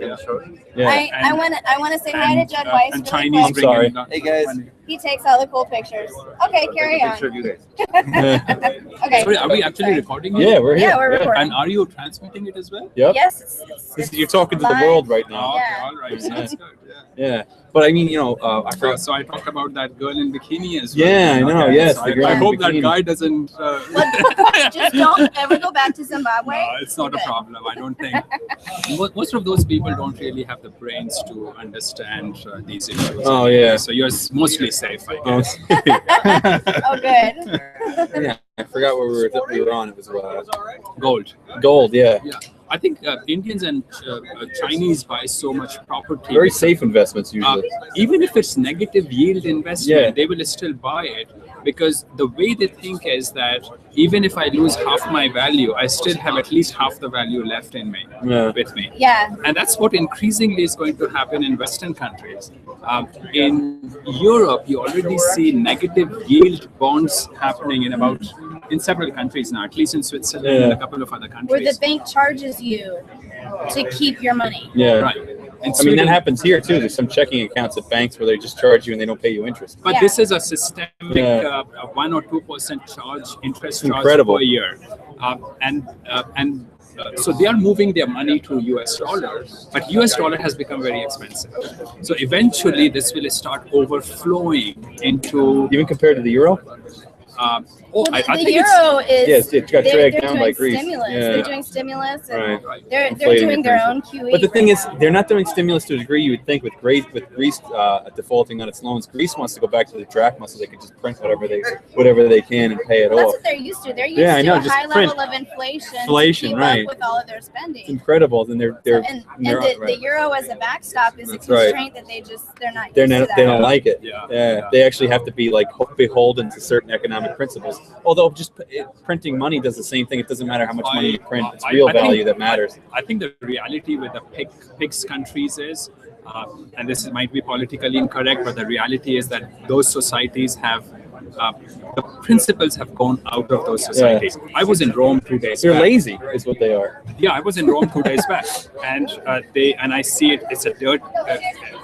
Yeah. I want to say hi to Judd Weiss. And Chinese. I'm sorry. Hey guys. He takes all the cool pictures. Okay, carry on. Okay. Sorry, are we actually recording it? Yeah, we're here. Yeah, we're recording. And are you transmitting it as well? Yep. Yes. You're talking to the world right now. Okay, Yeah. all right. Sounds good. Yeah. But I mean, I forgot. So I talked about that girl in bikini as well. Yeah, I know. Yes, So the girl I in hope bikini. that guy doesn't. Just don't ever go back to Zimbabwe. No, it's not a problem. I don't think. Most of those people don't really have the brains to understand these issues. Oh, yeah. So you're mostly safe, I guess. Oh, good. Yeah, I forgot what we were on. It was Gold. gold. Yeah. Yeah. I think Indians and Chinese buy so much property. Very safe investments usually. Even if it's negative yield investment, they will still buy it because the way they think is that even if I lose half my value, I still have at least half the value left in me, with me. Yeah. And that's what increasingly is going to happen in Western countries. In Europe, you already see negative yield bonds happening in several countries now, at least in Switzerland and a couple of other countries. Where the bank charges you to keep your money. Yeah. Right. That happens here too. There's some checking accounts at banks where they just charge you and they don't pay you interest. But this is a systemic 1 or 2% charge, interest charge Incredible. per year. So they are moving their money to US dollar, but US dollar has become very expensive. So eventually this will start overflowing into... Even compared to the euro? The think euro is Yes, it got dragged down by doing Greece. stimulus. Yeah. They're doing stimulus, and Right. they're Inflating doing the their currency. own QE. But the thing is, they're not doing stimulus to a degree you would think with Greece defaulting on its loans. Greece wants to go back to the drachma so they can just print whatever they can and pay it That's off. what they're used to. They're used Yeah, I know, to a just high print. level of inflation to keep Right. up with all of their spending. It's incredible, and And the euro as a backstop is That's a right. constraint that they're not used to that. They don't like it. Yeah. They actually have to be like beholden to certain economic principles. Although just printing money does the same thing. It doesn't matter how much money you print. It's real value that matters. I think the reality with the PIGS countries is, and this might be politically incorrect, but the reality is that those societies have, the principles have gone out of those societies. I was in Rome 2 days They're back. lazy, is what they are. Yeah, I was in Rome 2 days back, and I see it. It's a dirt.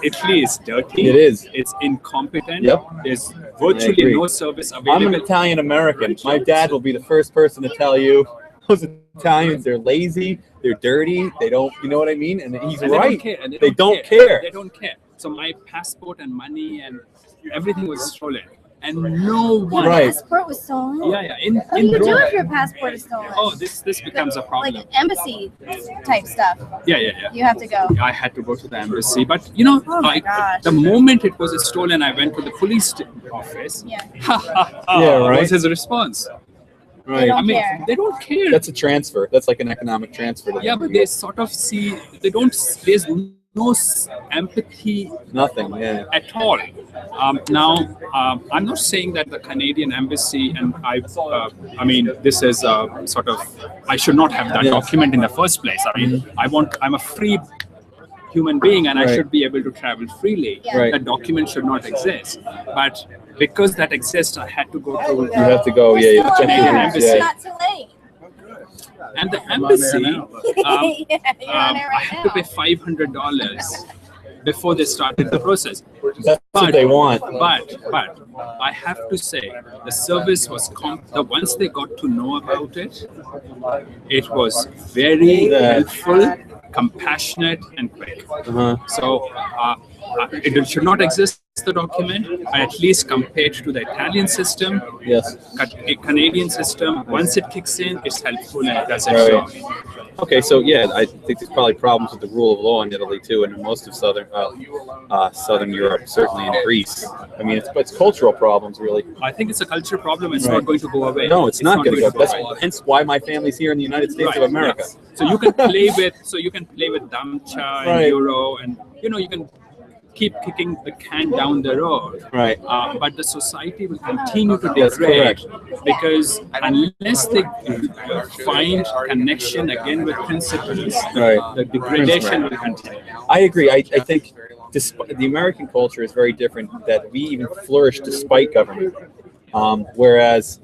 Italy is dirty. It is. It's incompetent. Yep. There's I virtually agree. no service I'm available. an Italian American. My dad will be the first person to tell you those Italians, they're lazy, they're dirty, they don't, you know what I mean? And he's And right. They don't care. They don't care. So my passport and money and everything was stolen, and no one. Your Right. passport was stolen? Yeah. What do you do if your passport is stolen? Oh, this becomes a problem. Like embassy type stuff. Yeah. You have to go. I had to go to the embassy, but you know, Oh my gosh. the moment it was stolen, I went to the police office. Yeah. Yeah, right. Was his response? They don't I mean, care. they don't care. That's a transfer. That's like an economic transfer. Yeah, but they sort of see. They don't. There's no empathy Nothing. Yeah. at all. Now, I'm not saying that the Canadian embassy and I mean, this is sort of, I should not have that Yes. document in the first place. I mean, I'm a free human being and I Right. should be able to travel freely. Yeah. Right. That document should not exist. But because that exists, I had to go to You have to go. We're Yeah. You still check there. Canadian the embassy. It's yeah. not too late. and the embassy. Yeah, you're on it I right had to pay now. $500 before they started the process. That's what they want. But I have to say, the service was once they got to know about it, it was very helpful, compassionate, and quick. Uh-huh. So it should not exist, the document, at least compared to the Italian system. Yes. Canadian system, once it kicks in, it's helpful and it does its Right. job. Okay, so yeah, I think there's probably problems with the rule of law in Italy too, and in most of southern Europe, certainly in Greece. I mean, it's cultural problems really. I think it's a cultural problem. It's Right. not going to go away. No, it's not going to go. That's away. hence why my family's here in the United States of America. Yes. So you can play with Damcha and Right. Euro, and you can keep kicking the can down the road. Right. But the society will continue to That's degrade correct. because unless they find connection again with principles, Right. the degradation will continue. I agree. I think the American culture is very different. That we even flourish despite government, whereas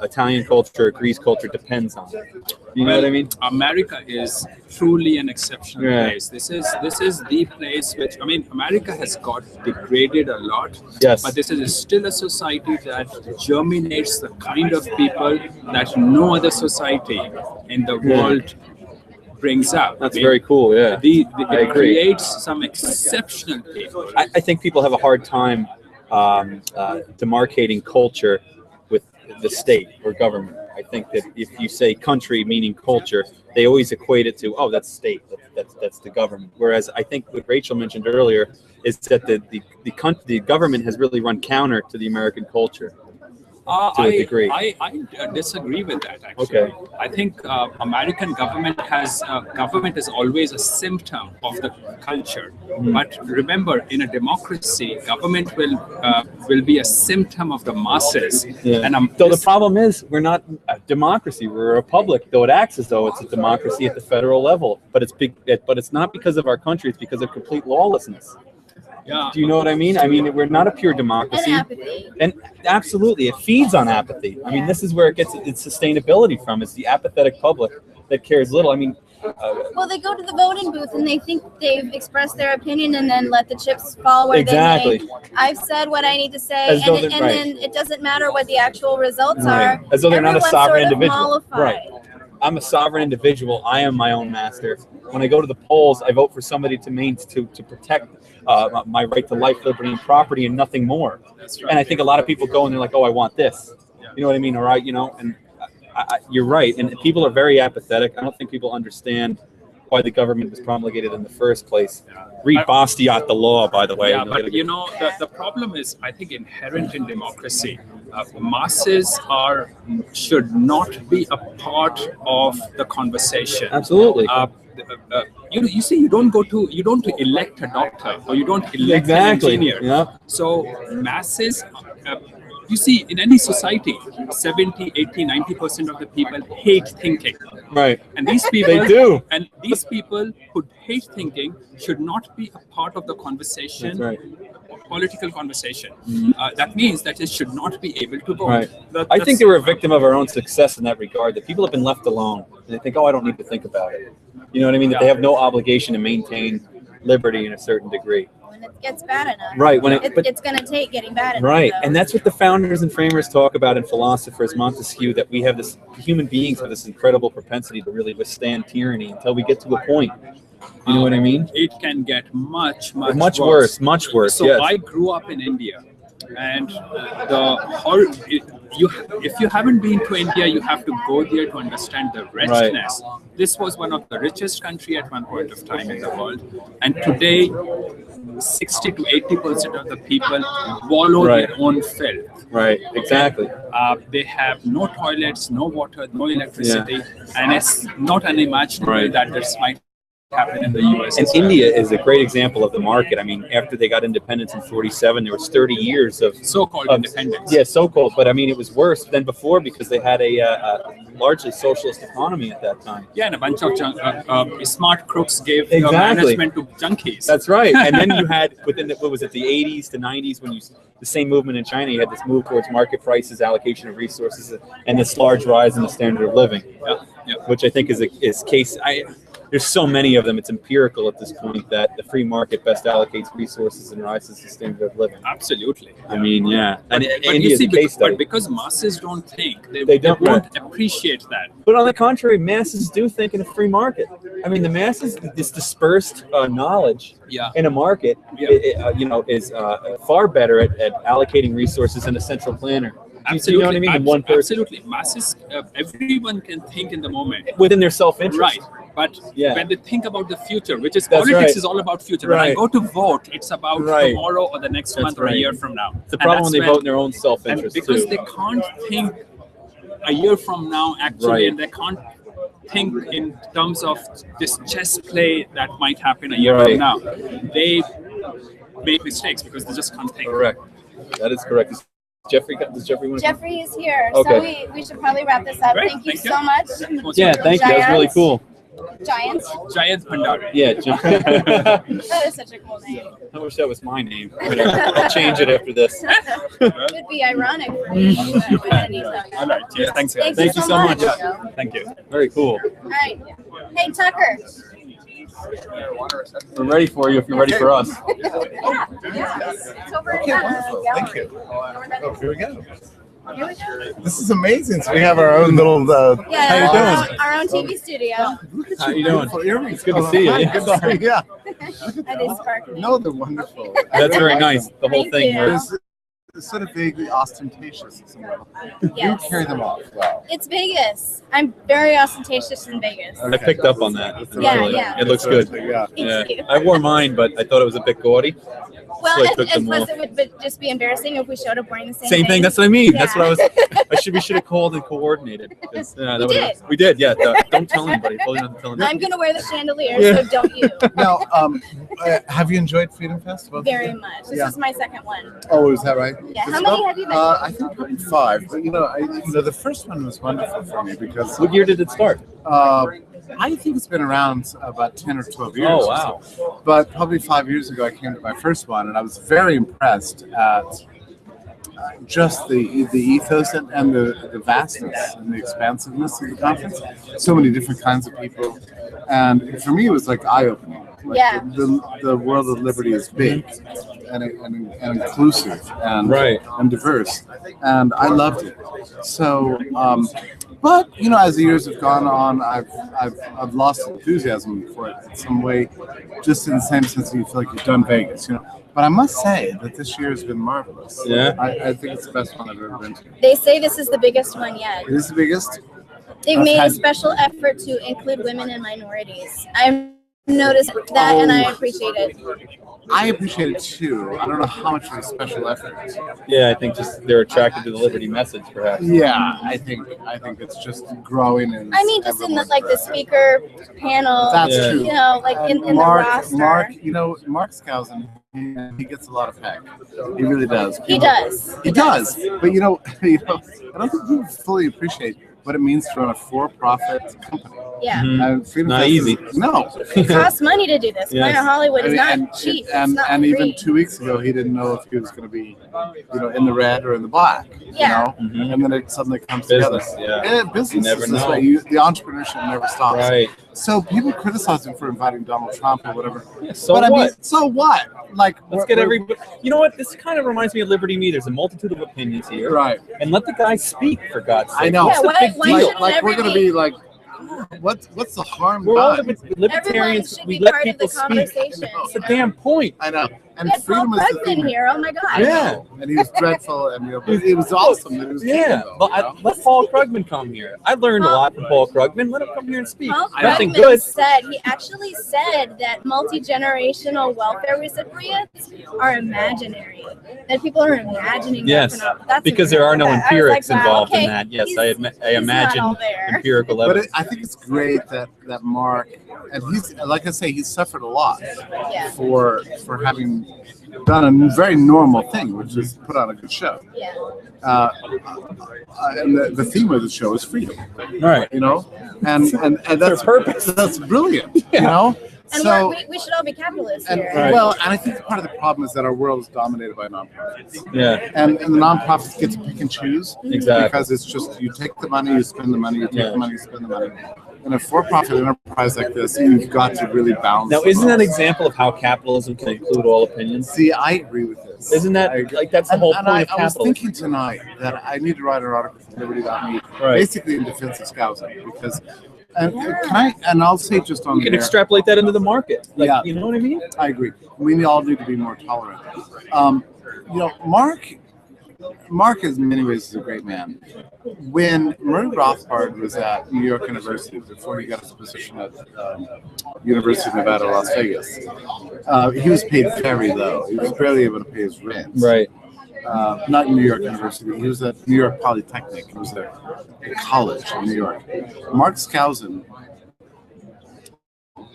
Italian culture, Greece culture depends on it. You know what I mean? America is truly an exceptional Yeah. place. This is the place which, I mean, America has got degraded a lot. Yes. But this is still a society that germinates the kind of people that no other society in the world brings up. That's very cool. Yeah. I It agree. creates some exceptional people. I think people have a hard time demarcating culture with the state or government. I think that if you say country meaning culture, they always equate it to, oh, that's state, that's the government. Whereas I think what Rachel mentioned earlier is that the government has really run counter to the American culture. To a degree. I disagree with that, actually. Okay. I think American government is always a symptom of the culture. Mm-hmm. But remember, in a democracy, government will be a symptom of the masses. Yeah. And So the problem is we're not a democracy, we're a republic, though it acts as though it's a democracy at the federal level. But it's not because of our country, it's because of complete lawlessness. yeah. Do you know what I mean? I mean, we're not a pure democracy. And apathy. And absolutely, it feeds on apathy. I mean, this is where it gets its sustainability from. It's the apathetic public that cares little. I mean, Well, they go to the voting booth and they think they've expressed their opinion and then let the chips fall where Exactly. they may. I've said what I need to say, As though and they're- right. then it doesn't matter what the actual results Right. are. As though they're not a Everyone's sovereign sort of individual. mollified. Right. I'm a sovereign individual. I am my own master. When I go to the polls, I vote for somebody to protect my right to life, liberty, and property, and nothing more. That's right. And I think a lot of people go and they're like, "Oh, I want this." You know what I mean? Or and you're right. And people are very apathetic. I don't think people understand why the government was promulgated in the first place. Read Bastiat, the law, by the way. Yeah, but the problem is, I think, inherent in democracy. Masses should not be a part of the conversation. Absolutely. You see, you don't elect a doctor or you don't elect an engineer. Yeah. So masses. You see, in any society, 70, 80, 90% of the people hate thinking. Right. And these people, they do. And these people who hate thinking should not be a part of the conversation, political conversation. That means that they should not be able to vote. Right. I think they were a victim of our own success in that regard, that people have been left alone. And they think, oh, I don't need to think about it. You know what I mean? That they have no obligation to maintain liberty in a certain degree. When it gets bad enough. Right. It's going to take getting bad enough. Right. Though. And that's what the founders and framers talk about, and philosophers, Montesquieu, that we have human beings have this incredible propensity to really withstand tyranny until we get to a point. You know what I mean? It can get much worse. Much worse. So yes. I grew up in India, and if you haven't been to India, you have to go there to understand the richness. Right. This was one of the richest country at one point of time in the world, and today 60 to 80% of the people wallow their own filth. Right, exactly. They have no toilets, no water, no electricity, and it's not unimaginable that this might happen in the US. And India is a great example of the market. I mean, after they got independence in 47, there was 30 years of so-called independence. Yeah, so-called. But I mean, it was worse than before because they had a largely socialist economy at that time. Yeah, and a bunch of smart crooks gave management to junkies. That's right. And then you had within the 80s to 90s, when the same movement in China, you had this move towards market prices, allocation of resources, and this large rise in the standard of living, which I think is case. There's so many of them. It's empirical at this point that the free market best allocates resources and rises the standard of living. Absolutely. I mean, yeah. But you see, but because masses don't think, they won't appreciate that. But on the contrary, masses do think in a free market. I mean, the masses, this dispersed knowledge in a market, is far better at allocating resources than a central planner. Absolutely. You know what I mean? In one person. Absolutely. Masses, everyone can think in the moment. Within their self-interest. Right. But when they think about the future, which is politics is all about future. When I go to vote, it's about tomorrow or the next month or a year from now. It's the problem when they vote in their own self-interest because they can't think a year from now, actually, and they can't think in terms of this chess play that might happen a year from now. They make mistakes because they just can't think. Correct. That is correct. Does Jeffrey want to? Jeffrey is here, okay. So we should probably wrap this up. Great. Thank you so much. Yeah, thank you. That was really cool. Giants Bhandari. Yeah. That is such a cool name. I wish that was my name. I'll change it after this. It would be ironic for me. All right. Yeah, thanks, guys. Thank you so much. Thank you. Very cool. All right. Hey, Tucker. We're ready for you if you're ready for us. It's over Thank you. Oh, here we go. This is amazing. So we have our own little. How you doing? Our own TV studio. How you doing? It's good to see you. Good to see you. Yeah. That is sparkling. No, they're wonderful. That's very nice. The whole thing works. It's sort of vaguely ostentatious. Yes. You carry them off well. It's Vegas. I'm very ostentatious in Vegas. I picked up on that. Yeah. It looks good. Yeah. Thank you. I wore mine, but I thought it was a bit gaudy. Well, So and plus it would just be embarrassing if we showed up wearing the same thing. That's what I mean. Yeah. That's what I was. We should have called and coordinated. We did. Yeah. Don't tell anybody. Totally not tell anybody. I'm gonna wear the chandelier, so don't you? Now, have you enjoyed FreedomFest? Very much. This is my second one. Oh, is that right? Yeah. How many have you been? I think probably 5. But the first one was wonderful for me because. What year did it start? I think it's been around about 10 or 12 years. Oh, wow. So. But probably 5 years ago, I came to my first one, and I was very impressed at just the ethos and the vastness and the expansiveness of the conference. So many different kinds of people. And for me, it was like eye-opening. The world of liberty is big and inclusive and diverse. And I loved it. So, but as the years have gone on, I've lost enthusiasm for it in some way, just in the same sense that you feel like you've done Vegas. But I must say that this year has been marvelous. Yeah. I think it's the best one I've ever been to. They say this is the biggest one yet. It is the biggest. They've made a special effort to include women and minorities. I've noticed that, and I appreciate it. I appreciate it too. I don't know how much of a special effort. Yeah, I think just they're attracted to the liberty message, perhaps. Yeah, I think it's just growing. And I mean, just in the speaker panel. That's true. You know, like in the roster. Mark, you know, Mark Skousen, he gets a lot of heck. He really does. He does. He does. But you know, I don't think people fully appreciate what it means to run a for-profit company. Yeah. Not easy. No. It costs money to do this. Planet Hollywood is not cheap. And it's not and free. even 2 weeks ago, he didn't know if he was going to be, in the red or in the black. Yeah. You know, and then it suddenly comes Business, together. yeah. Business You never is this know. way. The entrepreneurship never stops. Right. So people criticize him for inviting Donald Trump or whatever. Yeah, so but what? I mean, so what? Like, Let's get everybody. You know what? This kind of reminds me of Liberty Me. There's a multitude of opinions here. Right. And let the guy speak, for God's sake. I know. Yeah, why should Like we're going to everybody- be like, what's the harm? We're all done? libertarians. Everyone should We be let part of people the speak. conversation. That's the damn point. I know. And We had Paul freedom is the Krugman thing. here. Oh my God. Yeah. And he was dreadful, and it was awesome. That it was Yeah. though, Well, let Paul Krugman come here. I learned a lot from Paul Krugman. Let him come here and speak. Paul Nothing Krugman good. he actually said that multi-generational welfare recipients are imaginary. That people are imagining Yes, that. That's because there are no that. I was empirics like, wow, involved okay, in that. Yes, he's- I he's imagine not all there. empirical But evidence. I think it's great that Mark, and he's, like I say, he's suffered a lot Yeah. for having done a very normal thing, which is put on a good show. Yeah. And the theme of the show is freedom. Right. You know, and that's purpose. That's brilliant. You know. And So. we should all be capitalists And, here. Right. Well, and I think part of the problem is that our world is dominated by nonprofits. Yeah. And the nonprofits get to pick and choose. Exactly. Because it's just, you take the money, you spend the money, you take the money, you spend the money. In a for-profit enterprise like this, you've got to really balance. Now, the isn't that an balance. example of how capitalism can include all opinions? See, I agree with this. Isn't that like that's the whole point of I was capitalism? thinking tonight that I need to write an article for Liberty.me, Right. basically in defense of Skousen, because, and I'll say just on You can there, extrapolate that into the market. Like, Yeah. you know what I mean? I agree. We all need to be more tolerant. Mark is in many ways is a great man. When Murray Rothbard was at New York University before he got his position at University of Nevada, Las Vegas, he was paid very low. He was barely able to pay his rent. Right. Not New York University. He was at New York Polytechnic. He was at a college in New York. Mark Skousen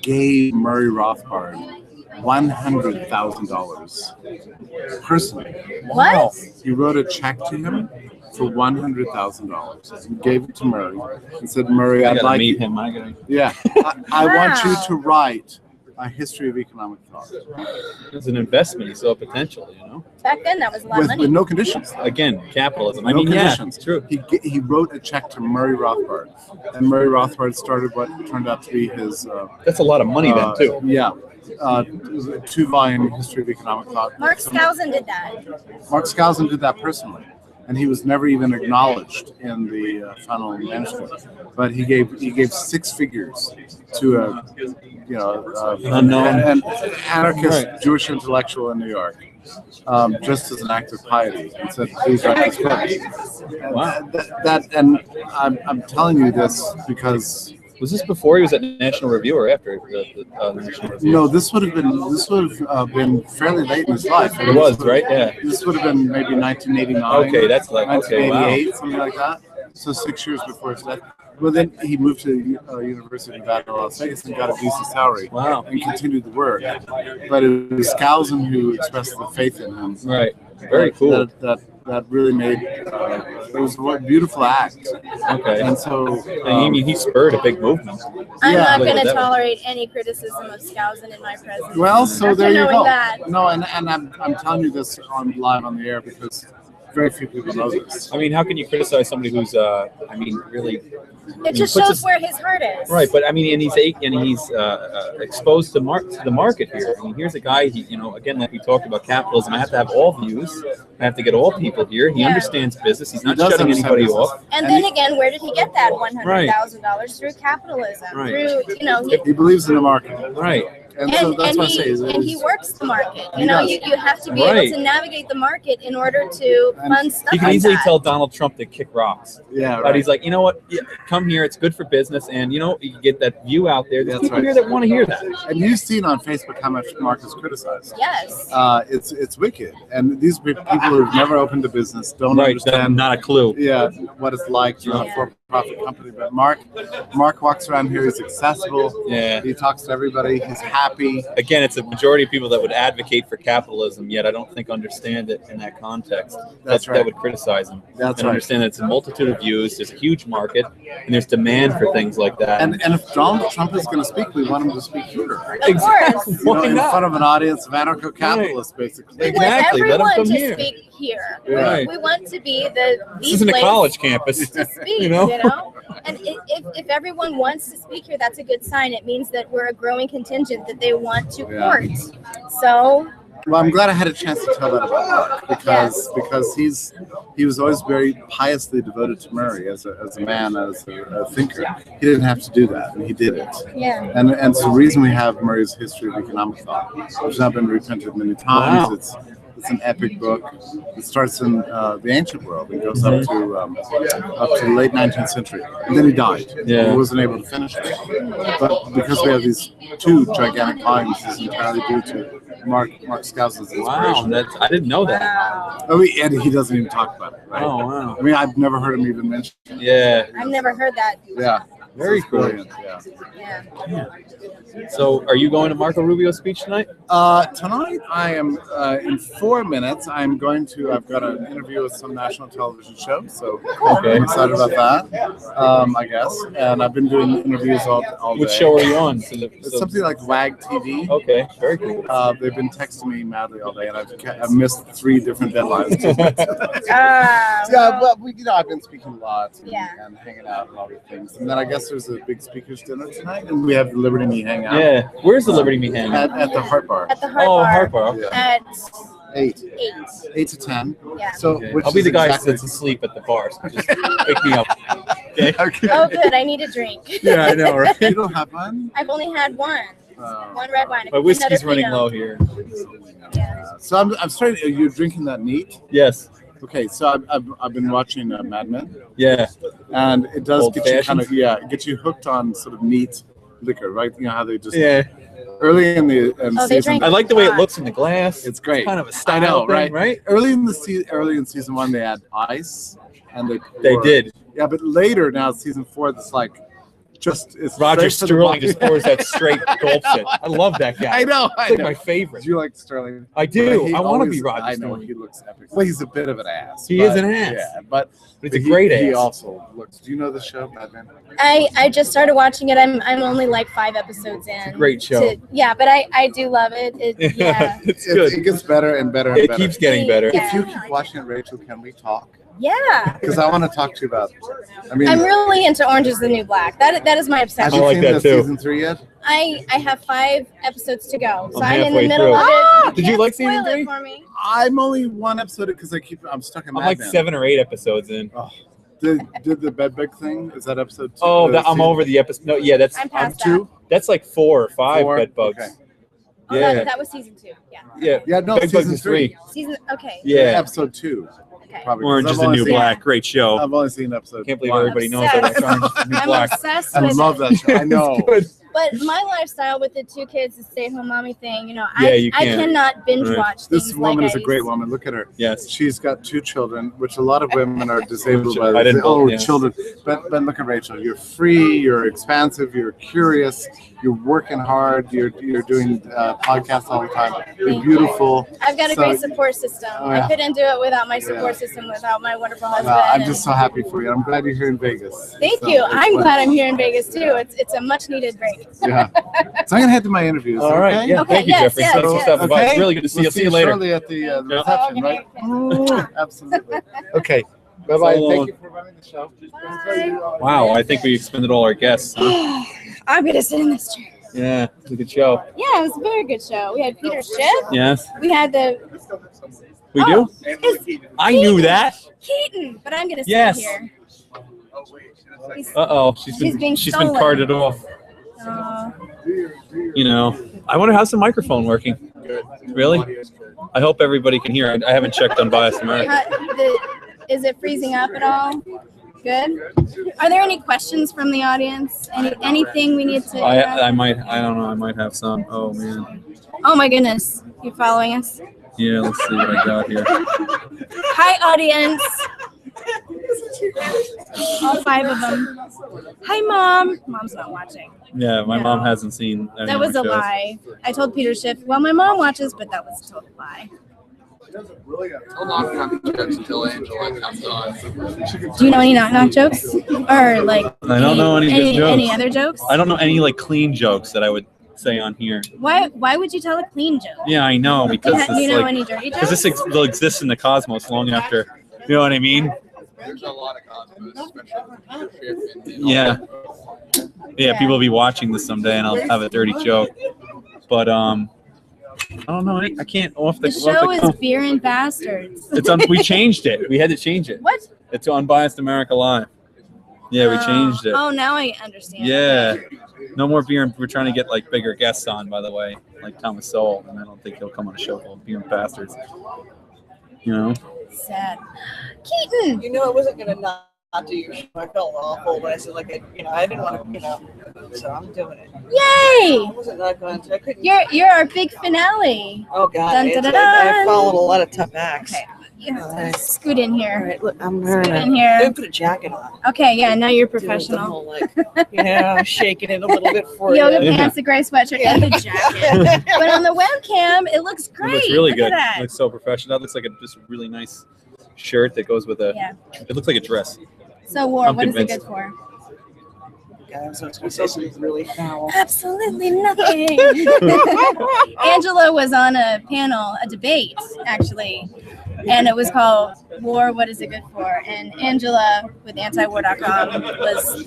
gave Murray Rothbard $100,000 personally. What? He wrote a check to him for $100,000. He gave it to Murray and said, "Murray, I I'd gotta like meet you. him. I gotta. Yeah, I want you Wow. to write a history of economic thought It's an investment. He saw potential. You know. Back then, that was a lot of with money. no conditions." Again, capitalism. I No mean, conditions. yeah, it's true. He wrote a check to Murray Rothbard, and Murray Rothbard started what turned out to be his. That's a lot of money then too. Yeah, 2-volume history of economic thought. Mark Skousen did that. Mark Skousen did that personally, and he was never even acknowledged in the final manuscript. But he gave 6 figures to a Unknown. an anarchist Right. Jewish intellectual in New York, just as an act of piety, and said, "Please write this book." Wow. And I'm telling you this because. Was this before he was at National Review or after National Review? No, this would have been fairly late in his life. It was, right? Yeah. This would have been maybe 1989. Okay, that's like okay, wow. 1988, something like that. So 6 years before his death. Well, then he moved to University of Nevada, Las Vegas, and got a decent salary. Wow. And continued the work. But it was Skousen who expressed the faith in him. Right. Very cool. That really made it was a beautiful act. Okay. And so I mean, he spurred a big movement. I'm Yeah. not Look going at to that. tolerate any criticism of Skousen in my presence. well, so After there you knowing go. that. No, and I'm telling you this live on the air because very few people know this. I mean, how can you criticize somebody who's, I mean, really? It just puts shows us- where his heart is. Right, but I mean, and he's exposed to the market here. I mean, here's a guy. Again, like we talked about capitalism. I have to have all views. I have to get all people here. He Yeah. understands business. He's not does shutting understand anybody business. off. And then again, where did he get that $100,000? Right. Through capitalism. Right. Through, He believes in the market. Right. And so that's what I say. And he works the market. You know, you have to be able to navigate the market in order to fund stuff. You can easily tell Donald Trump to kick rocks. Yeah, but he's like, you know what? Yeah, come here. It's good for business, and you know, you can get that view out there. There's people here that want to hear that. And you've seen on Facebook how much Mark is criticized. Yes. It's wicked, and these people who've never opened a business don't understand. Not a clue. Yeah, what it's like to run a for-profit company. But Mark walks around here. He's accessible. Yeah. He talks to everybody. He's happy. Again, it's a majority of people that would advocate for capitalism, yet I don't think understand it in that context. That's right. That would criticize them. That's and right. Understand that it's a multitude of views. There's a huge market, and there's demand for things like that. And if Donald Trump is going to speak, we want him to speak here. Of course. You know, in front of an audience of anarcho-capitalists, basically. Exactly. We Let want them come everyone to here. speak here. Right. We want to be the This isn't a place college campus. to speak, you know? And if everyone wants to speak here, that's a good sign. It means that we're a growing contingent that they want to court. So. Well, I'm glad I had a chance to tell that about Mark because he was always very piously devoted to Murray as a man, as a thinker. He didn't have to do that, and he did it. Yeah. And it's the reason we have Murray's History of Economic Thought, which has now been reprinted many times. Wow. It's an epic book. It starts in the ancient world. It goes up to the late 19th century, and then he died. Yeah. He wasn't able to finish it. But because we have these two gigantic volumes, it's entirely due to Mark Skousen's inspiration. Wow, I didn't know that. Oh, and he doesn't even talk about it, right? Oh, wow. I mean, I've never heard him even mention it. Yeah. I've never heard that. Yeah. Very cool. Brilliant. Yeah. So, are you going to Marco Rubio's speech tonight? Tonight, I am in 4 minutes. I've got an interview with some national television show, so I'm excited about that. I guess, and I've been doing interviews all day. Which show are you on? It's something like WAG TV. Okay, very cool. They've been texting me madly all day, and I've missed 3 different deadlines. I've been speaking a lot and hanging out and all these things, and then I guess there's a big speakers dinner tonight, and we have the Liberty Me Hangout. Yeah, where's the Liberty Me Hangout? At the Heart Bar. At the Heart Bar. Bar. At 8 to 10. Yeah. So I'll be the guy who sits asleep at the bar. So just wake me up. Okay. Oh, good. I need a drink. Yeah, I know, right? You don't have one? I've only had one. One red wine. My whiskey's running low here. Yeah. So I'm starting. Are you drinking that neat? Yes. Okay, so I've been watching Mad Men. Yeah. And it does get you kind of Old-fashioned? get you hooked on sort of neat liquor, right? You know how they just early in the season. I like the way it looks in the glass. It's great. It's kind of a style thing, right? Early in season 1, they had ice, and They did. Yeah, but later now season 4, it's like it's Roger straight to the Sterling bottom. just pours that straight gulps it. I love that guy. I know. It's like my favorite. Do you like Sterling? I do. He I want to be always- Roger I know Sterling. he looks epic. Well, he's a bit of an ass. He is an ass. Yeah, but He's a great He ass. also looks. Do you know the show, Mad Men? I just started watching it. I'm only like 5 episodes in. It's a great show. But I do love it. Yeah. It's good. It gets better and better and It better. keeps getting better. Yeah. If you keep watching it, Rachel, can we talk? Yeah. Because I want to talk to you about. I mean, I'm really into Orange is the New Black. That is my have obsession. you I like seen that the too. season 3 yet? I have 5 episodes to go. So I'm I'm in the halfway middle through. of it. Did you can't like season spoil it 3? for me. I'm only 1 episode because I'm stuck in I'm Mad like Men. 7 or 8 episodes in. Oh, did the bedbug thing? Is that episode 2? Oh, I'm over the episode. No, yeah, that's I'm past 2. that's like 4 or 5 4? bed bugs. Okay. Oh, Yeah. that was season 2. Yeah. Yeah, Yeah, no, Bed bugs season is 3. Season. Okay. Yeah, Episode 2. Okay. Probably. Orange is the New Black. Great show. I've only seen episode. Can't believe 1. everybody knows that. That's Orange is the New I'm Black. obsessed I with love it. that show. I know. Good. But my lifestyle with the 2 kids, the stay-at-home mommy thing, Yeah, I you can't. cannot binge Right. watch This things woman like is a I great used to. woman. Look at her. Yes. She's got 2 children, which a lot of women are disabled by. I didn't know, yeah. Children. But look at Rachel. You're free. You're expansive. You're curious. You're working hard. You're doing podcasts all the time. You're beautiful. I've got a So- great support system. Oh, yeah. I couldn't do it without my support Yeah. system, without my wonderful husband. I'm and- just so happy for you. I'm glad you're here in Vegas. Thank So, you. it's I'm glad wonderful. I'm here in Vegas too. It's a much needed break. Yeah. So I'm gonna head to my interview. Is All that right. okay? Yeah. Okay, Thank you, yes, Jeffrey. yes, Thanks for yes. stopping by. It's Okay. really good to see you. We'll I'll see you later. Shortly at the Yeah. reception, Okay, right? okay. Absolutely. Okay. Bye bye. So Thank you for running the show. Bye. Wow, I think we expended all our guests. Huh? I'm gonna sit in this chair. Yeah, it's a good show. Yeah, it was a very good show. We had Peter Schiff. Yes, We had the we do. it's I knew that. Keaton, but I'm gonna sit Yes. here. He's- Uh oh, She's being she's been stolen. carted off. uh, You know, I wonder how's the microphone working. Really? I hope everybody can hear. I haven't checked Unbiased America. Is it freezing up at all? Good. Are there any questions from the audience? Anything we need to? I might. I don't know. I might have some. Oh man. Oh my goodness. You following us? Yeah. Let's see what I got here. Hi, audience. All 5 of them. Hi, Mom. Mom's not watching. Yeah, my mom hasn't seen. That was a lie. I told Peter Schiff, well, my mom watches, but that was a total lie. I'll knock knock jokes until Angela comes on. Do you know any knock-knock jokes? Or like I don't know any good jokes. Any other jokes? I don't know any like clean jokes that I would say on here. Why would you tell a clean joke? Yeah, I know because Do you know any dirty jokes? because this will exist in the cosmos long after. You know what I mean? There's a lot of cosmos, especially leadership. Yeah. Yeah, people will be watching this someday, and I'll have a dirty joke. But I don't know. I can't off the. The show is Beer and Bastards. It's we changed it. We had to change it. What? It's Unbiased America Live. Yeah, we changed it. Oh, now I understand. Yeah. No more beer. We're trying to get like bigger guests on, by the way, like Thomas Sowell, and I don't think he'll come on a show called Beer and Bastards. You know. Sad. Keaton. You know, I wasn't gonna not do your show. I felt awful, but I said like I didn't want to, so I'm doing it. Yay! I wasn't not going to. I couldn't. You're our big finale. Oh God! Dun, dun, dun, dun. I followed a lot of tough acts. Okay. Yeah. Scoot in here. All right, look, I'm wearing Scoot in here. I didn't put a jacket on. Okay, yeah, now you're Doing the professional. whole, like, shaking it a little bit for Yoga you. pants, a gray sweatshirt, and a jacket. But on the webcam, it looks great. It looks really Look good. at that. It looks so professional. That looks like just a really nice shirt that goes with a. Yeah. It looks like a dress. So, War, I'm what is it convinced. good for? Guys, I was going to say something really foul. Absolutely nothing. Angela was on a panel, a debate, actually, and it was called War, What Is It Good For? And Angela with antiwar.com was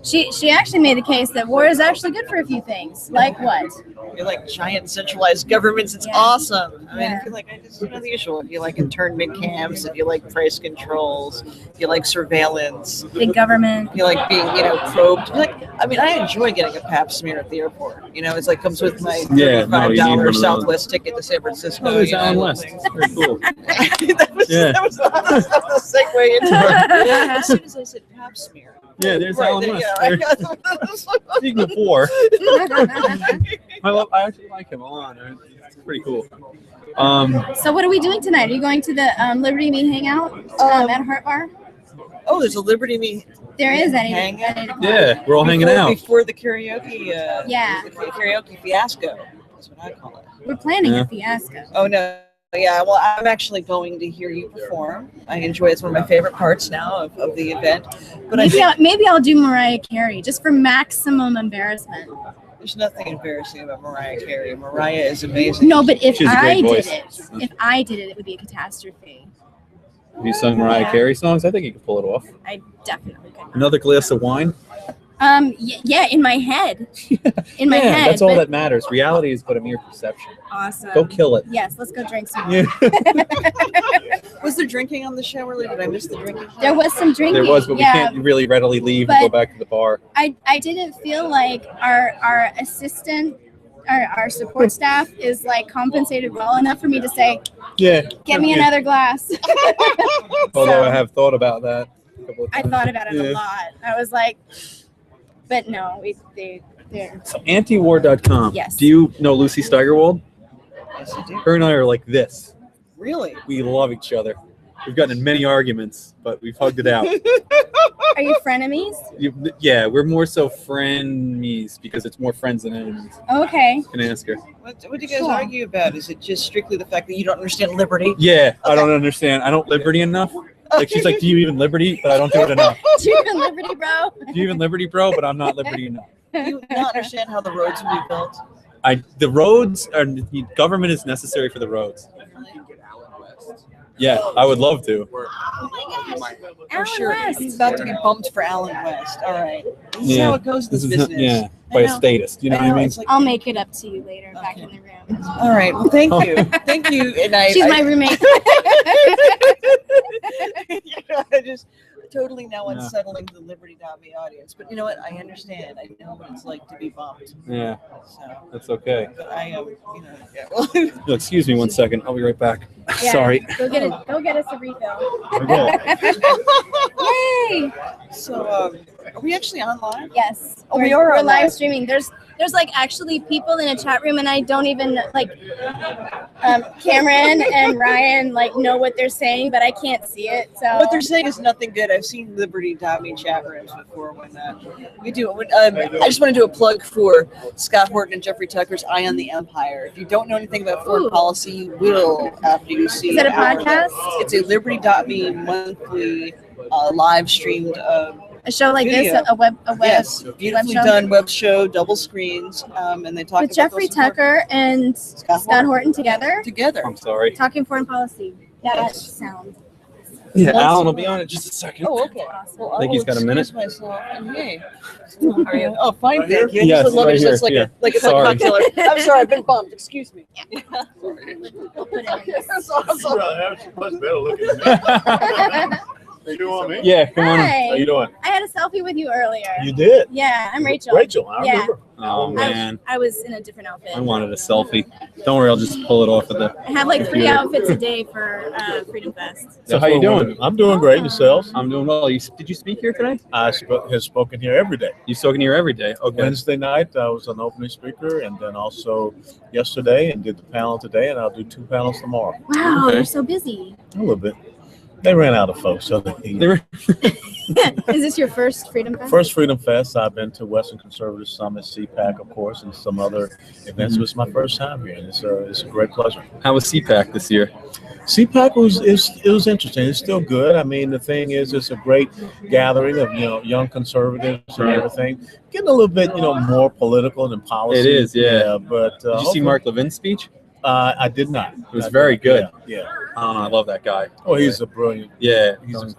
she actually made the case that war is actually good for a few things. Like what? You like giant centralized governments, it's awesome. I mean, Yeah. if you like, the usual. If you like internment camps, if you like price controls, if you like surveillance, Big government. if you like being, probed. I mean, I enjoy getting a pap smear at the airport. It's like comes with my Yeah, no, you need one of $35 those. Southwest ticket to San Francisco. Oh, there's Alan West. Very cool. that was the segue into it. As soon as I said pap smear. Yeah, there's Right, Alan there, West. Speaking of war, I actually like him a lot. It's pretty cool. So what are we doing tonight? Are you going to the Liberty Me Hangout at Heart Bar? Oh, there's a Liberty Me. There is hangout. Yeah, we're all hanging out. Before the karaoke. Yeah. The karaoke fiasco. That's what I call it. We're planning a fiasco. Oh no. Yeah, well, I'm actually going to hear you perform. I enjoy it. It's one of my favorite parts now of the event. But maybe I'll do Mariah Carey just for maximum embarrassment. There's nothing embarrassing about Mariah Carey. Mariah is amazing. No, but if She has a I great did voice. it would be a catastrophe. Have you sung Mariah Carey songs? I think you can pull it off. I definitely could. Another glass of wine? Yeah, in my head. In my head. That's all but- that matters. Reality is but a mere perception. Awesome. Go kill it. Yes, let's go drink some. Yeah. Was there drinking on the show earlier? Did I miss the drinking? There was some drinking. There was, but we yeah, can't really readily leave and go But- back to the bar. I didn't feel like our assistant, our support staff is like compensated well enough for me to say, Yeah. get me another glass. Although So- I have thought about that a couple of I times. thought about it Yeah. a lot. I was like, but no, they're. So antiwar.com. Yes. Do you know Lucy Steigerwald? Yes, I do. Her and I are like this. Really? We love each other. We've gotten in many arguments, but we've hugged it out. Are you frenemies? Yeah, we're more so frenemies because it's more friends than enemies. Okay. You can ask her. What do you guys Sure. argue about? Is it just strictly the fact that you don't understand liberty? Yeah, I don't understand. I don't liberty enough. Like she's like, do you even liberty? But I don't do it enough. Do you even liberty, bro? Do you even liberty, bro? But I'm not liberty enough. Do you not understand how the roads will be built? The roads are the government is necessary for the roads. Yeah, I would love to. For sure. West. He's about to be bumped for Alan West. All right. This is Yeah. how it goes in this business. Yeah, I by a know. statist. You know what I mean? It's like, I'll make it up to you later, back in the room. all right. Well, thank you. Thank you. And She's my roommate. I totally now unsettling the Liberty.me audience. But you know what? I understand. I know what it's like to be bumped. Yeah, so that's okay. But I am, yeah. No, excuse me 1 second. I'll be right back. Yeah, Sorry. Go get us a refill. Yay! So, are we actually online? Yes. Oh, we are We're online. live streaming. There's like actually people in a chat room, and I don't even like Cameron and Ryan like know what they're saying, but I can't see it. So What they're saying is nothing good. I've seen Liberty.me chat rooms before when we do. I just want to do a plug for Scott Horton and Jeffrey Tucker's Eye on the Empire. If you don't know anything about foreign policy, you will after you see. Is it a podcast? It's a Liberty.me monthly live streamed. A show like video. this, a web Yes, beautifully done web show, double screens, and they talk with about Jeffrey those important- Tucker and Scott Horton together. I'm sorry. Talking foreign policy. That sounds. Yeah, Alan will be on in just a second. Oh, okay. Well, I think he's got a minute. excuse myself, and hey, how are you? Oh, fine, thank you. I Yes, just love right it. It's like here, like it's sorry. like a cocktail. I'm sorry, I've been bumped. Excuse me. That's awesome. Much better looking than me. You want me? Yeah, come on. Hi. How you doing? I had a selfie with you earlier. You did? Yeah, I'm Rachel. Rachel, I Yeah. remember. Oh man, I was in a different outfit. I wanted a selfie. Don't worry, I'll just pull it off of the. I have like 3 computer. outfits a day for FreedomFest. So how you doing? I'm doing great. Yourselves? I'm doing well. Did you speak here today? I have spoken here every day. You've spoken here every day. Okay. Wednesday night, I was an opening speaker, and then also yesterday, and did the panel today, and I'll do 2 panels tomorrow. Wow, Okay. you're so busy. A little bit. They ran out of folks. So Is this your first FreedomFest? First Freedom Fest. I've been to Western Conservative Summit, CPAC, of course, and some other events. But it's my first time here, and it's a great pleasure. How was CPAC this year? CPAC was interesting. It's still good. I mean, the thing is, it's a great gathering of young conservatives and everything. Getting a little bit more political than policy. It is, yeah. But Did you see Mark Levin's speech? I did not. It was very good. Yeah. I love that guy. Oh, he's a brilliant. Yeah.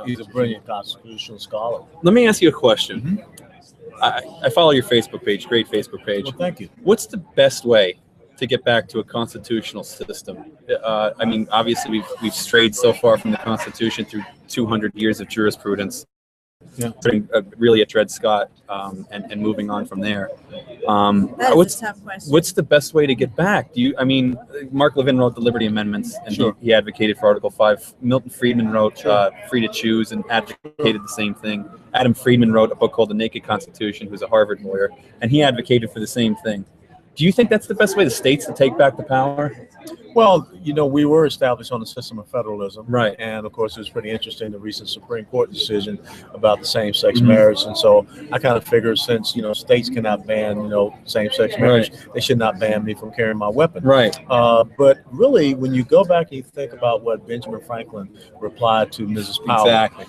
He's a brilliant constitutional scholar. Let me ask you a question. I follow your Facebook page. Great Facebook page. Well, thank you. What's the best way to get back to a constitutional system? I mean, obviously we've strayed so far from the Constitution through 200 years of jurisprudence. Yeah. Really at Dred Scott and moving on from there. That is a tough question. What's the best way to get back? Mark Levin wrote the Liberty Amendments, and he advocated for Article 5. Milton Friedman wrote Free to Choose and advocated the same thing. Adam Friedman wrote a book called The Naked Constitution, who's a Harvard lawyer, and he advocated for the same thing. Do you think that's the best way, the states to take back the power? Well, we were established on a system of federalism. Right. And of course, it was pretty interesting, the recent Supreme Court decision about the same-sex marriage. And so I kind of figured since, states cannot ban, same-sex marriage, they should not ban me from carrying my weapon. Right. But really, when you go back and you think about what Benjamin Franklin replied to Mrs. Powell, Exactly.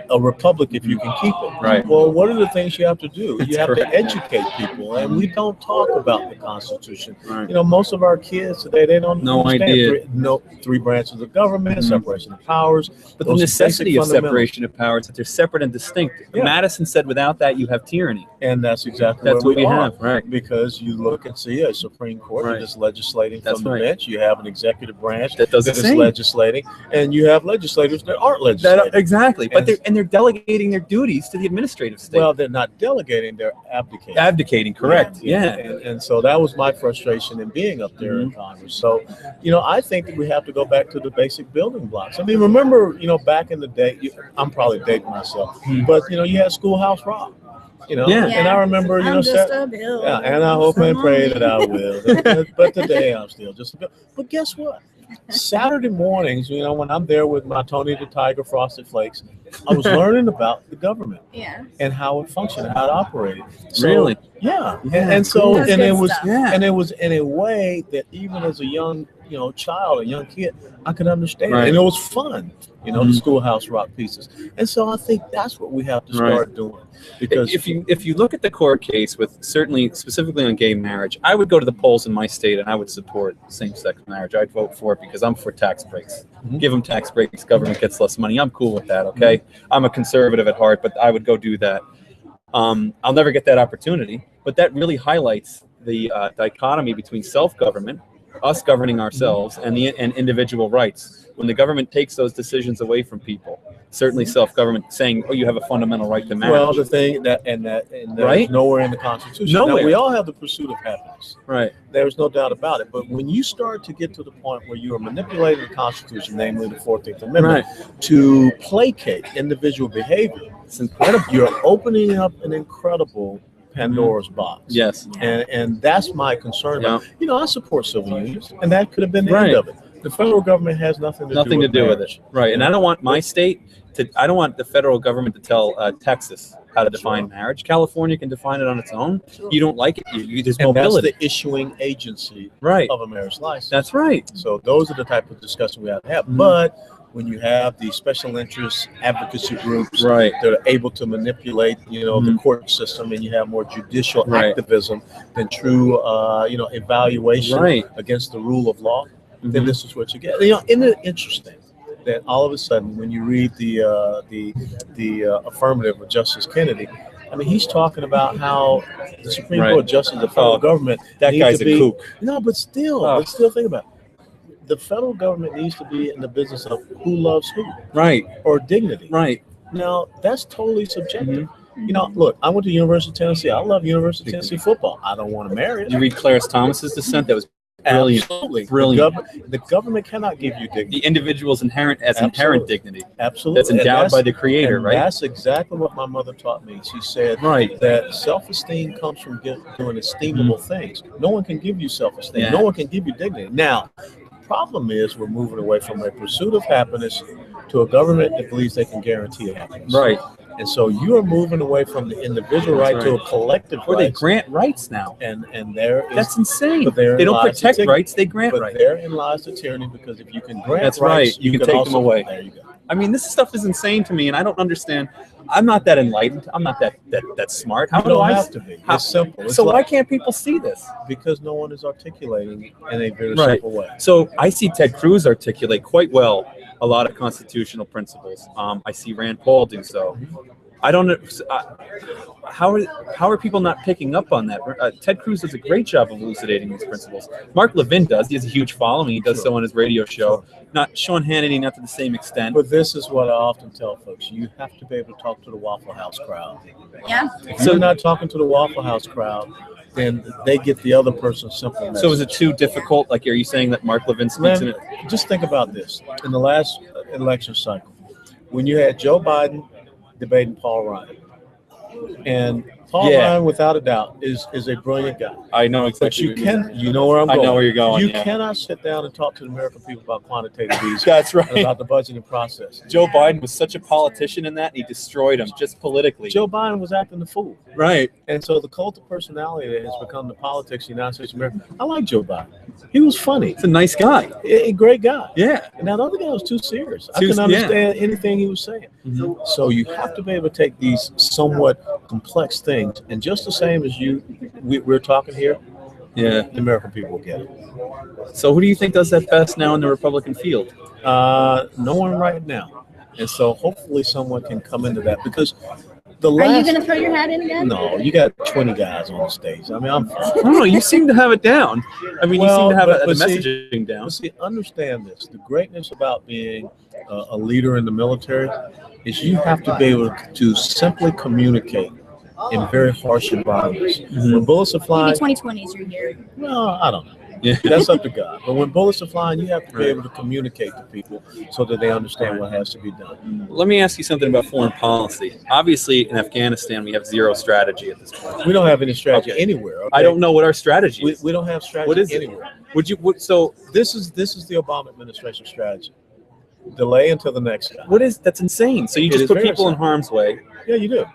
a republic if you can keep it. Right. Well, what are the things you have to do? That's You have correct. to educate people, and we don't talk about the Constitution. Right. Most of our kids today, they don't No understand idea. three branches of government, separation of powers. But the those necessity basic of fundamentals. separation of powers, that they're separate and distinct. Yeah. Madison said, without that, you have tyranny. And that's exactly That's what what we are. have, right. Because you look and see a Supreme Court Right. that is legislating That's from the right. bench. You have an executive branch That does the is same. legislating, and you have legislators that aren't legislating. Exactly. But And- they're delegating their duties to the administrative state. Well, they're not delegating; they're abdicating. Abdicating, correct. Yeah. And so that was my frustration in being up there in Congress. So, I think that we have to go back to the basic building blocks. I mean, remember, back in the day, I'm probably dating myself, but you had Schoolhouse Rock. Yeah. And I remember, I'm just a bill. yeah, and I hope and pray that I will. But today I'm still just a bill. But guess what? Saturday mornings, when I'm there with my Tony the Tiger Frosted Flakes, I was learning about the government Yeah. and how it functioned, how it operated. So, Really? Yeah. Yeah, And so, That's and good it was, stuff. Yeah. and it was in a way that even as a young, child, a young kid, I could understand. Right. And it was fun, the Schoolhouse Rock pieces. And so I think that's what we have to Right. start doing. Because if you look at the court case with specifically on gay marriage, I would go to the polls in my state and I would support same-sex marriage. I'd vote for it because I'm for tax breaks. Give them tax breaks. Government gets less money. I'm cool with that. Okay. I'm a conservative at heart, but I would go do that. I'll never get that opportunity, but that really highlights the dichotomy between self-government, us governing ourselves, and individual rights. When the government takes those decisions away from people, certainly self-government saying, "Oh, you have a fundamental right to marriage." Well, the thing that right? nowhere in the Constitution. Nowhere. Now, we all have the pursuit of happiness. Right. There's no doubt about it. But when you start to get to the point where you are manipulating the Constitution, namely the 14th Amendment, to placate individual behavior, it's incredible. You're opening up an incredible Pandora's box. Yes. And that's my concern. About, I support civil unions, and that could have been the end of it. The federal government has nothing to do with it. Right. And I don't want my state I don't want the federal government to tell Texas how to define marriage. California can define it on its own. You don't like it, there's mobility. That's the issuing agency of a marriage license. That's right. So those are the type of discussion we have to have. But when you have the special interest advocacy groups that are able to manipulate, the court system, and you have more judicial activism than true, evaluation against the rule of law, then this is what you get. Isn't it interesting that all of a sudden, when you read the affirmative of Justice Kennedy, I mean, he's talking about how the Supreme Court justice, the federal government, that guy's a kook. No, but still think about it. The federal government needs to be in the business of who loves who, or dignity. Now, that's totally subjective. Look, I went to University of Tennessee. I love University of Tennessee football. I don't want to marry it. You read Clarence Thomas's dissent? That was brilliant. Absolutely. Brilliant. The government cannot give you dignity. The individual's inherent dignity. Absolutely. That's endowed by the Creator, right? That's exactly what my mother taught me. She said that self-esteem comes from doing esteemable things. No one can give you self-esteem. Yeah. No one can give you dignity. Now, the problem is we're moving away from a pursuit of happiness to a government that believes they can guarantee happiness. Right. And so you are moving away from the individual right to a collective right. They grant rights now. And that's insane. They don't protect rights, they grant rights. But therein lies the tyranny, because if you can grant rights, right, you can take them away. There you go. I mean, this stuff is insane to me, and I don't understand. I'm not that enlightened. I'm not that smart. How do I have to be? It's simple. It's why can't people see this? Because no one is articulating in a very simple way. So I see Ted Cruz articulate quite well a lot of constitutional principles. I see Rand Paul do so. I don't know. How are people not picking up on that? Ted Cruz does a great job of elucidating these principles. Mark Levin does. He has a huge following. He does so on his radio show. Not Sean Hannity, not to the same extent. But this is what I often tell folks. You have to be able to talk to the Waffle House crowd. Yeah. If you're not talking to the Waffle House crowd, then they get the other person's simple message. So is it too difficult? Like, are you saying that Mark Levin speaks in it? Just think about this. In the last election cycle, when you had Joe Biden debating Paul Ryan. And Paul Ryan, without a doubt, is a brilliant guy. I know exactly. But you know where I'm going. I know where you're going. You cannot sit down and talk to the American people about quantitative easing. That's right. About the budgeting process. Joe Biden was such a politician in that, he destroyed him just politically. Joe Biden was acting the fool. Right. And so the cult of personality that has become the politics of the United States of America. I like Joe Biden. He was funny. He's a nice guy. A great guy. Yeah. And that other guy was too serious. I couldn't understand anything he was saying. Mm-hmm. So you have to be able to take these somewhat complex things, and just the same as we're talking here, the American people will get it. So who do you think does that best now in the Republican field? No one right now. And so hopefully someone can come into that, because Are you going to throw your hat in again? No, you got 20 guys on the stage. I mean, I don't know. You seem to have it down. I mean, you seem to have the messaging down. But see, understand this. The greatness about being a leader in the military is you have to be able to simply communicate in very harsh environments. Mm-hmm. When bullets are flying, maybe 2020 is your year. Well, I don't know. Yeah. That's up to God. But when bullets are flying, you have to be able to communicate to people so that they understand what has to be done. Let me ask you something about foreign policy. Obviously, in Afghanistan, we have zero strategy at this point. We don't have any strategy anywhere. Okay? I don't know what our strategy is. We don't have strategy what is anywhere. It? So this is the Obama administration strategy. Delay until the next guy. That's insane. So you just put people in harm's way. Yeah, you do.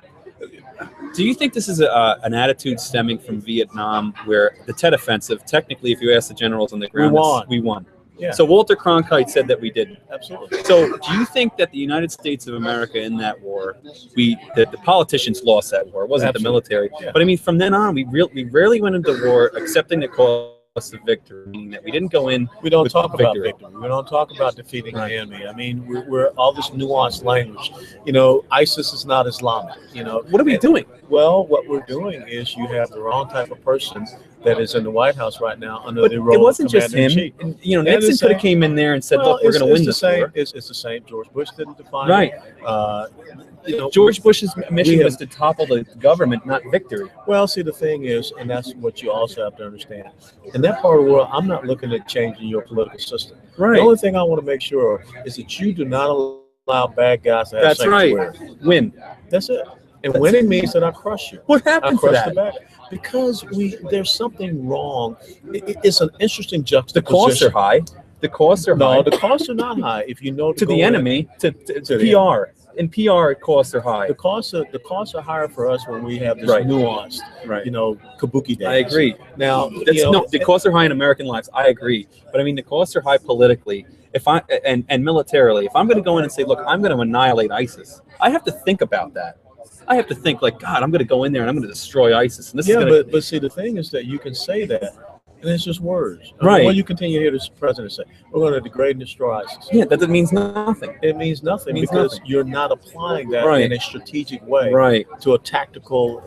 Do you think this is an attitude stemming from Vietnam, where the Tet Offensive, technically, if you ask the generals on the ground, we won? Yeah. So Walter Cronkite said that we didn't. Absolutely. So do you think that the United States of America in that war, that the politicians lost that war? It wasn't the military. Yeah. But I mean, from then on, we rarely went into war accepting the cause of victory, meaning that we didn't go in. We don't talk about victory. We don't talk about defeating the enemy. I mean, we're all this nuanced language. You know, ISIS is not Islamic. You know, what are we doing? Well, what we're doing is you have the wrong type of person that is in the White House right now under the role it wasn't of just him. Commander-in-Chief. And, you know, Nixon could have came in there and said, "Look, we're going to win this war." It's the same. George Bush didn't define Right. it. You know, George Bush's mission was to topple the government, not victory. Well, see, the thing is, and that's what you also have to understand. In that part of the world, I'm not looking at changing your political system. Right. The only thing I want to make sure of is that you do not allow bad guys to have That's sanctuary. right. Win. That's it. And winning means that I crush you. What happened to that? The bad because there's something wrong. It's an interesting The juxtaposition. costs are high. The costs are high. No, the costs are not high. If you know to the enemy, to PR. In PR, costs are high. The costs are higher for us when we have this Right. nuanced, Right. you know, kabuki days. I agree. Now, No, the costs are high in American lives. I agree, but I mean the costs are high politically. If I and militarily, if I'm going to go in and say, look, I'm going to annihilate ISIS, I have to think about that. I have to think like, God, I'm going to go in there and I'm going to destroy ISIS. And this is gonna, but see, the thing is that you can say that, and it's just words. Right. When you continue to hear this president say, we're going to degrade and destroy ISIS. Yeah, that means nothing. It means nothing because you're not applying that Right. in a strategic way Right. to a tactical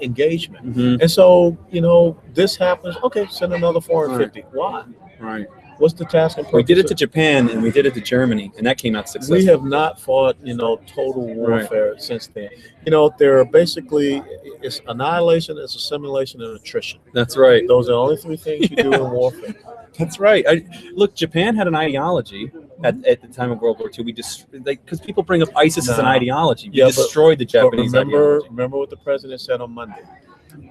engagement. Mhm. And so, you know, this happens. Okay, send another 450. Why? Right. What's the task and purpose? We did it to Japan and we did it to Germany, and that came out successful. We have not fought, you know, total warfare since then. You know, there are basically, it's annihilation, it's assimilation, and attrition. That's right. Those are the only three things you do in warfare. That's right. Look, Japan had an ideology at the time of World War II. We just because people bring up ISIS as an ideology. We destroyed the Japanese ideology. Remember what the president said on Monday.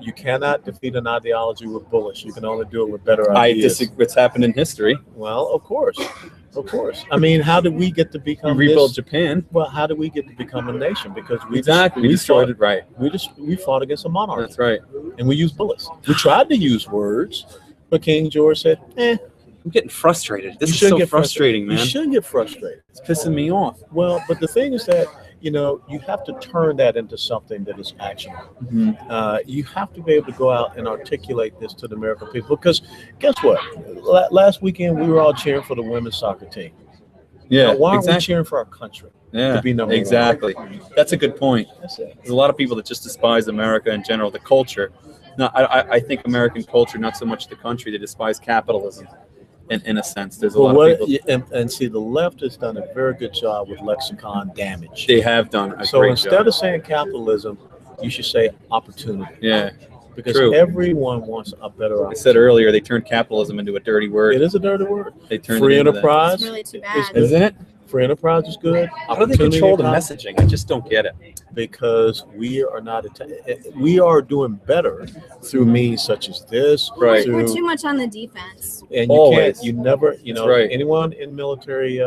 You cannot defeat an ideology with bullets. You can only do it with better ideas. I disagree. It's happened in history. Well, of course. I mean, how did we get to become We rebuilt Japan? Well, how did we get to become a nation? Because we destroyed it. Right. We fought against a monarchy. That's right. And we used bullets. We tried to use words, but King George said, I'm getting frustrated. This is so frustrating, man. You shouldn't get frustrated. It's pissing me off. Well, but the thing is that, you know, you have to turn that into something that is actionable. Mm-hmm. You have to be able to go out and articulate this to the American people. Because guess what? Last weekend, we were all cheering for the women's soccer team. Yeah, now, why exactly. are we cheering for our country? Yeah, to be number exactly. one? That's a good point. That's it. There's a lot of people that just despise America in general, the culture. No, I think American culture, not so much the country. They despise capitalism. In a sense, there's a lot of people. And see, the left has done a very good job with lexicon damage. They have done a so great instead job. of saying capitalism, you should say opportunity. Yeah, because true. Everyone wants a better opportunity. I said earlier they turned capitalism into a dirty word. It is a dirty word. They turned free it into enterprise. It's really too bad. Isn't it? Free enterprise is good. How do they control the messaging? I just don't get it. Because we are not. We are doing better through means such as this. Right. We're too much on the defense. And you Always. can't. You never. You know. right. Anyone in military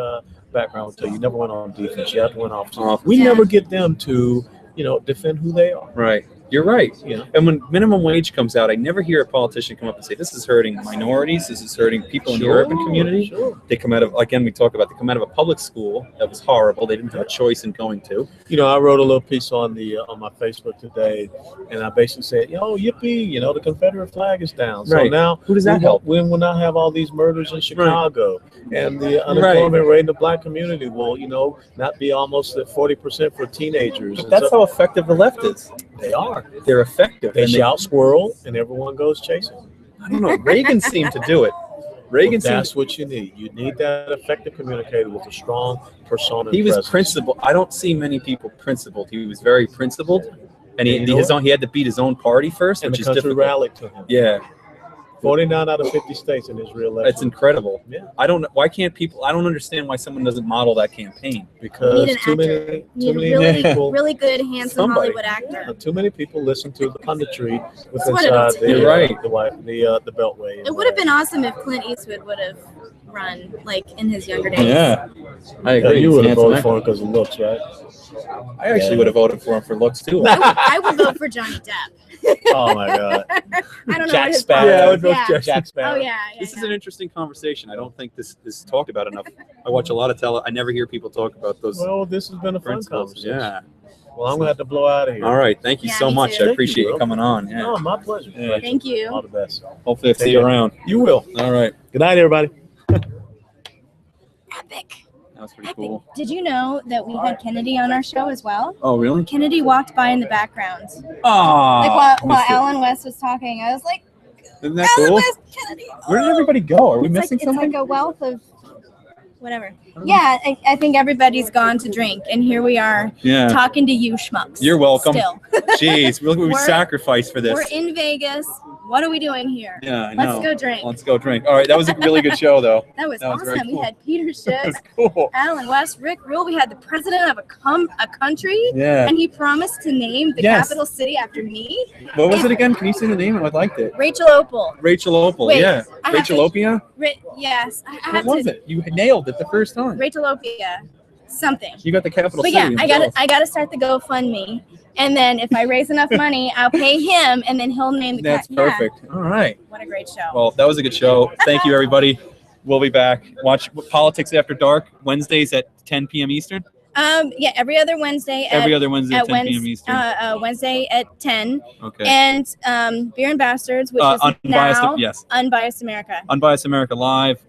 background will tell you never went on defense. You have to win offense. Offense. We Yeah. never get them to, you know, defend who they are. Right. You're right. You know? And when minimum wage comes out, I never hear a politician come up and say, this is hurting minorities, this is hurting people in the urban community. Sure. They come out of, again, they come out of a public school that was horrible. They didn't have a choice in going to. You know, I wrote a little piece on my Facebook today, and I basically said, yippee, you know, the Confederate flag is down. So Right. now Who does that help? We will not have all these murders in Chicago, and the unemployment rate in the black community will, you know, not be almost at 40% for teenagers. But that's how effective the left is. They are. They're effective. They And shout squirrel, and everyone goes chasing. I don't know. Reagan seemed to do it. Reagan That's what you need. You need that effective communicator with a strong persona. He was presence. principled. I don't see many people principled. He was very principled, and And you know he had to beat his own party first, And which the is country difficult. rallied to him. Yeah, 49 out of 50 states in his reelection. it's incredible. Yeah. I don't understand why someone doesn't model that campaign. Because Need an too actor. many Need a really, people, really good, handsome Somebody. Hollywood actor. too many people listen to the punditry with That's what it'll inside take. You're right. the Beltway. It would have been awesome if Clint Eastwood would have run like in his younger days. Yeah, I Yeah, agree. you He's would have handsome voted actor. for him because of looks, right? I actually would have voted for him for looks too. I would vote for Johnny Depp. Oh my God. I don't know Jack what his Sparrow. problem Yeah, I would is. vote Yeah. Jack Sparrow. Oh yeah. This is an interesting conversation. I don't think this is talked about enough. I watch a lot of I never hear people talk about those Well, this has been a fun principles. conversation. Yeah. Well, I'm gonna have to blow out of here. All right. Thank you Yeah, so me much. too. I Thank appreciate you, you bro. coming on. Yeah. Oh, my pleasure. Yeah. Thank you. All the best. Hopefully, I'll see you around. You will. All right. Good night, everybody. Epic. That was pretty Epic. cool. Did you know that we had Kennedy on our show as well? Oh, really? Kennedy walked by in the background. Oh. Like while Alan West was talking, I was like, Isn't that cool? Where did everybody go? Are we missing something? It's like a wealth of whatever. Yeah, I think everybody's gone to drink, and here we are talking to you schmucks. You're welcome. Still. Jeez, look what we sacrificed for this. We're in Vegas. What are we doing here? Yeah, I know. Let's go drink. Let's go drink. All right, that was a really good show, though. That was awesome. very cool. We had Peter That Schiff, was cool. Alan West, Rick Rule. We had the president of a country, Yeah. and he promised to name the capital city after me. What was it again? Can you say the name? I liked it. Rachel Opal. Rachel Opal, Wait, yeah. I have to- Rachelopia? Yes. What was it? You nailed it the first time. Rachelopia. Something. You got the capital But city. yeah, I gotta start the GoFundMe, and then if I raise enough money, I'll pay him, and then he'll name the. That's perfect. All right. What a great show. Well, that was a good show. Thank you, everybody. We'll be back. Watch Politics After Dark Wednesdays at 10 p.m. Eastern. Yeah, every other Wednesday. Every other Wednesday at 10 p.m. Eastern. Wednesday at 10. Okay. And Beer and Bastards, which is Unbiased, now yes. Unbiased America. Unbiased America Live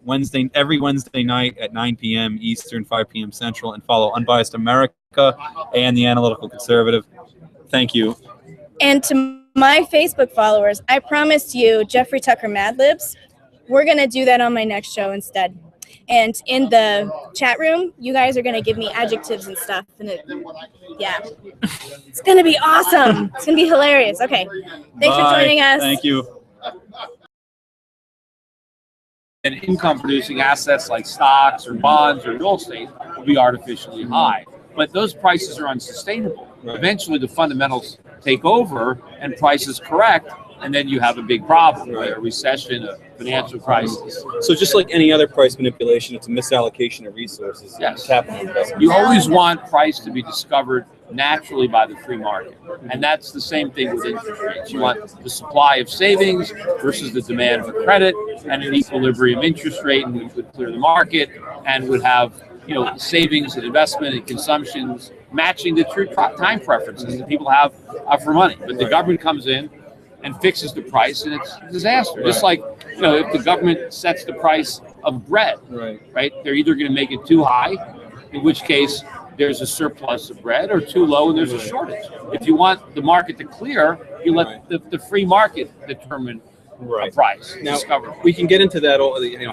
every Wednesday night at 9 p.m. Eastern, 5 p.m. Central, and follow Unbiased America and the Analytical Conservative. Thank you. And to my Facebook followers, I promised you Jeffrey Tucker Mad Libs. We're gonna do that on my next show instead. And in the chat room, you guys are gonna give me adjectives and stuff, and it's gonna be awesome. It's gonna be hilarious. Okay, thanks for joining us. Thank you. And income-producing assets like stocks or bonds or real estate will be artificially high. But those prices are unsustainable. Eventually, the fundamentals take over and prices correct, and then you have a big problem, right? A recession, a financial crisis. So just like any other price manipulation, it's a misallocation of resources. Yes. Capital investment. You always want price to be discovered naturally by the free market. And that's the same thing with interest rates. You want the supply of savings versus the demand for credit, and an equilibrium interest rate, and we would clear the market and would have savings and investment and consumptions matching the true time preferences that people have for money. But the government comes in and fixes the price, and it's a disaster. Just like, if the government sets the price of bread, right? They're either going to make it too high, in which case there's a surplus of bread, or too low and there's a shortage. If you want the market to clear, you let the free market determine a price. Now, we can get into that,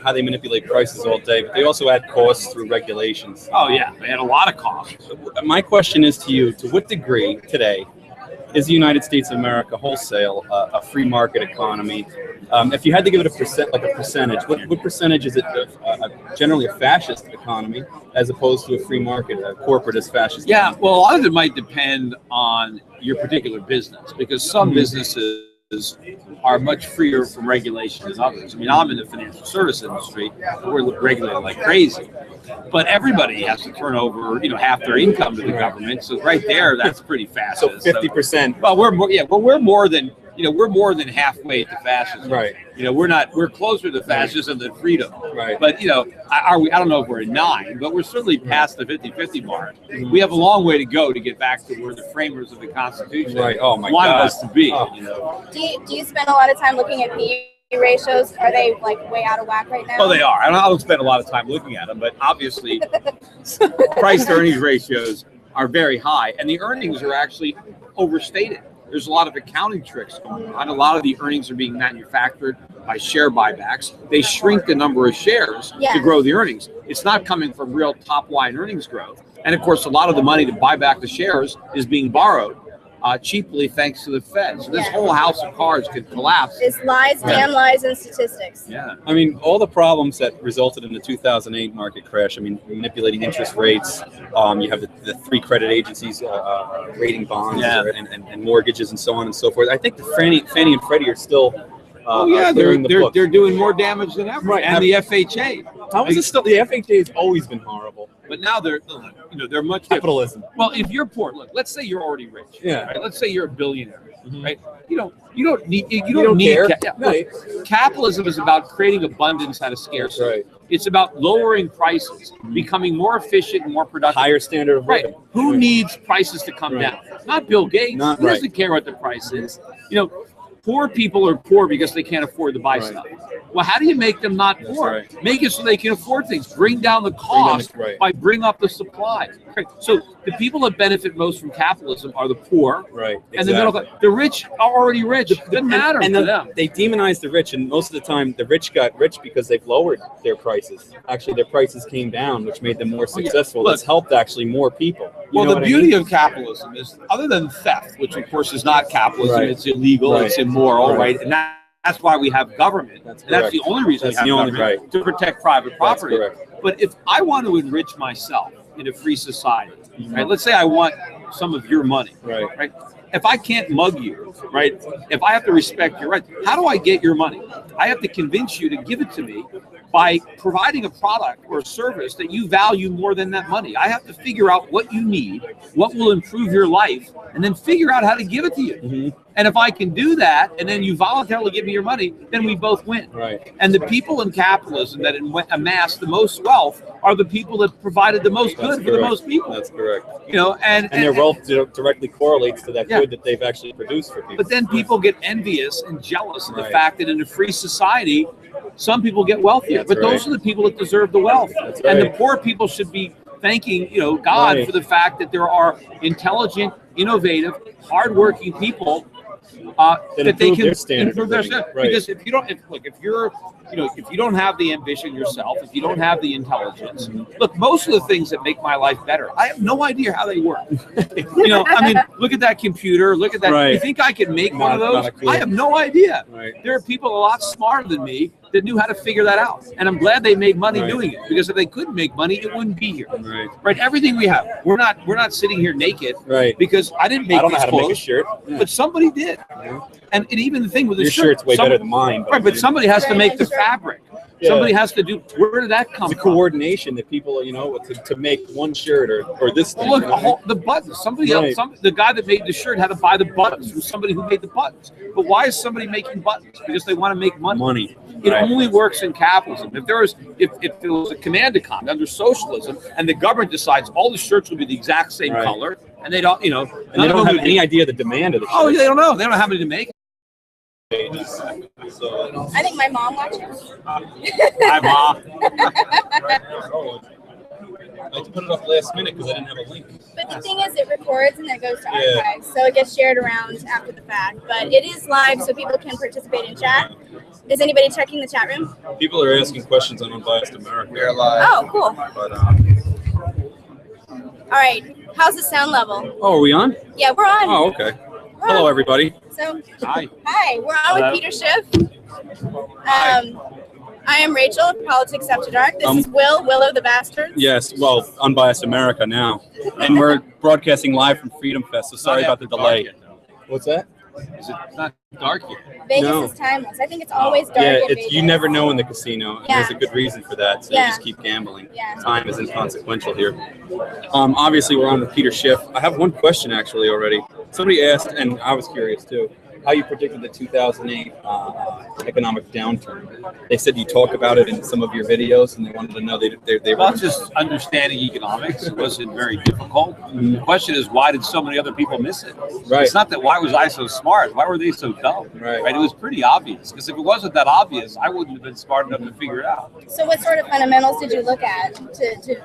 how they manipulate prices all day, but they also add costs through regulations. Oh, yeah. They add a lot of costs. My question is to you, to what degree today is the United States of America wholesale a free market economy? If you had to give it a percentage, what percentage is it generally a fascist economy as opposed to a free market, a corporatist fascist? Yeah, well, a lot of it might depend on your particular business, because some businesses are much freer from regulation than others. I mean, I'm in the financial service industry, and we're regulated like crazy. But everybody has to turn over, half their income to the government. So right there, that's pretty fascist. So 50%. Well, we're more than we're more than halfway to fascism. Right. We're closer to fascism than freedom. Right. But I don't know if we're at 9, but we're certainly past the 50-50 mark. We have a long way to go to get back to where the framers of the Constitution wanted us to be. Do you spend a lot of time looking at PE ratios? Are they like way out of whack right now? Oh, they are. I don't spend a lot of time looking at them, but obviously price to earnings ratios are very high, and the earnings are actually overstated. There's a lot of accounting tricks going on. A lot of the earnings are being manufactured by share buybacks. They shrink the number of shares to grow the earnings. It's not coming from real top line earnings growth. And of course, a lot of the money to buy back the shares is being borrowed cheaply thanks to the Fed. So this whole house of cards could collapse. It's lies, damn lies, and statistics. Yeah. I mean, all the problems that resulted in the 2008 market crash, manipulating interest rates, you have the 3 credit agencies rating bonds and mortgages and so on and so forth. I think the Fannie and Freddie are still they're doing more damage than ever. Right. And the FHA. How is it still? The FHA has always been horrible. But now they're much capitalism. Well, if you're poor, look, let's say you're already rich. Yeah. Right? Let's say you're a billionaire. Right? You don't need capitalism is about creating abundance out of scarcity. Right. It's about lowering prices, becoming more efficient and more productive. Higher standard of living. Right. Who needs prices to come down? Not Bill Gates. He doesn't care what the price is. poor people are poor because they can't afford to buy stuff. Well, how do you make them not poor? Make it so they can afford things. Bring down the cost by bring up the supply. So the people that benefit most from capitalism are the poor, and the middle class. The rich are already rich. It doesn't matter to them. They demonize the rich, and most of the time, the rich got rich because they've lowered their prices. Actually, their prices came down, which made them more successful. Look, it's helped actually more people. Well, the beauty of capitalism is, other than theft, which of course is not capitalism, it's illegal, it's immoral, right? And that's why we have government. That's the only reason we have government, to protect private property. But if I want to enrich myself in a free society, right? Let's say I want some of your money, right? If I can't mug you, right? If I have to respect your rights, how do I get your money? I have to convince you to give it to me by providing a product or a service that you value more than that money. I have to figure out what you need, what will improve your life, and then figure out how to give it to you. And if I can do that, and then you voluntarily give me your money, then we both win. And the people in capitalism that amass the most wealth are the people that provided the most good for the most people. That's correct. You know, and their wealth directly correlates to that good that they've actually produced for people. But then people get envious and jealous of the fact that in a free society, some people get wealthier. But those are the people that deserve the wealth. And the poor people should be thanking, you know, God for the fact that there are intelligent, innovative, hardworking people that they can improve their standard. Because if you don't, if you don't have the ambition yourself, if you don't have the intelligence, look, most of the things that make my life better, I have no idea how they work. You know, I mean, look at that computer, look at that. You think I could make one of those? I have no idea. There are people a lot smarter than me that knew how to figure that out, and I'm glad they made money doing it, because if they couldn't make money, it wouldn't be here. Right? Everything we have, we're not sitting here naked. Because I didn't make these clothes, make a shirt, but somebody did. And even the thing with the your shirt's way better than mine. But somebody has to make the fabric. Somebody has to do. Where did that come from? The coordination that people, you know, to make one shirt or this thing. Look, the buttons. Somebody else, the guy that made the shirt had to buy the buttons from somebody who made the buttons. But why is somebody making buttons? Because they want to make money. It only works in capitalism. If there was a command economy under socialism, and the government decides all the shirts will be the exact same color, and they don't, you know, and they don't have any idea of the demand of the shirt. Oh, they don't know. They don't know how many to make. I think my mom watches. Hi, Mom. I had to put it up last minute because I didn't have a link. But the thing is, it records and then goes to archives, so it gets shared around after the fact. But it is live, so people can participate in chat. Is anybody checking the chat room? People are asking questions on Unbiased America. We're live. Oh, cool. But, all right. How's the sound level? oh, are we on? Yeah, we're on. Oh, okay. Hello, everybody. So, hi. We're on with Peter Schiff. I am Rachel, Politics After Dark. This is Will of the Bastards. Yes, well, Unbiased America now. And we're broadcasting live from FreedomFest, so sorry about the delay. What's that? Is it not dark yet? Vegas is timeless. I think it's always dark in Vegas. You never know in the casino. There's a good reason for that, so you just keep gambling. Time is inconsequential here. Obviously, we're on with Peter Schiff. I have one question, actually, already. Somebody asked, and I was curious, too, how you predicted the 2008 economic downturn. They said you talk about it in some of your videos, and they wanted to know they were just understanding economics. It wasn't very difficult. The question is, why did so many other people miss it? It's not that why was I so smart? Why were they so dumb? Right? It was pretty obvious, because if it wasn't that obvious, I wouldn't have been smart enough to figure it out. So what sort of fundamentals did you look at?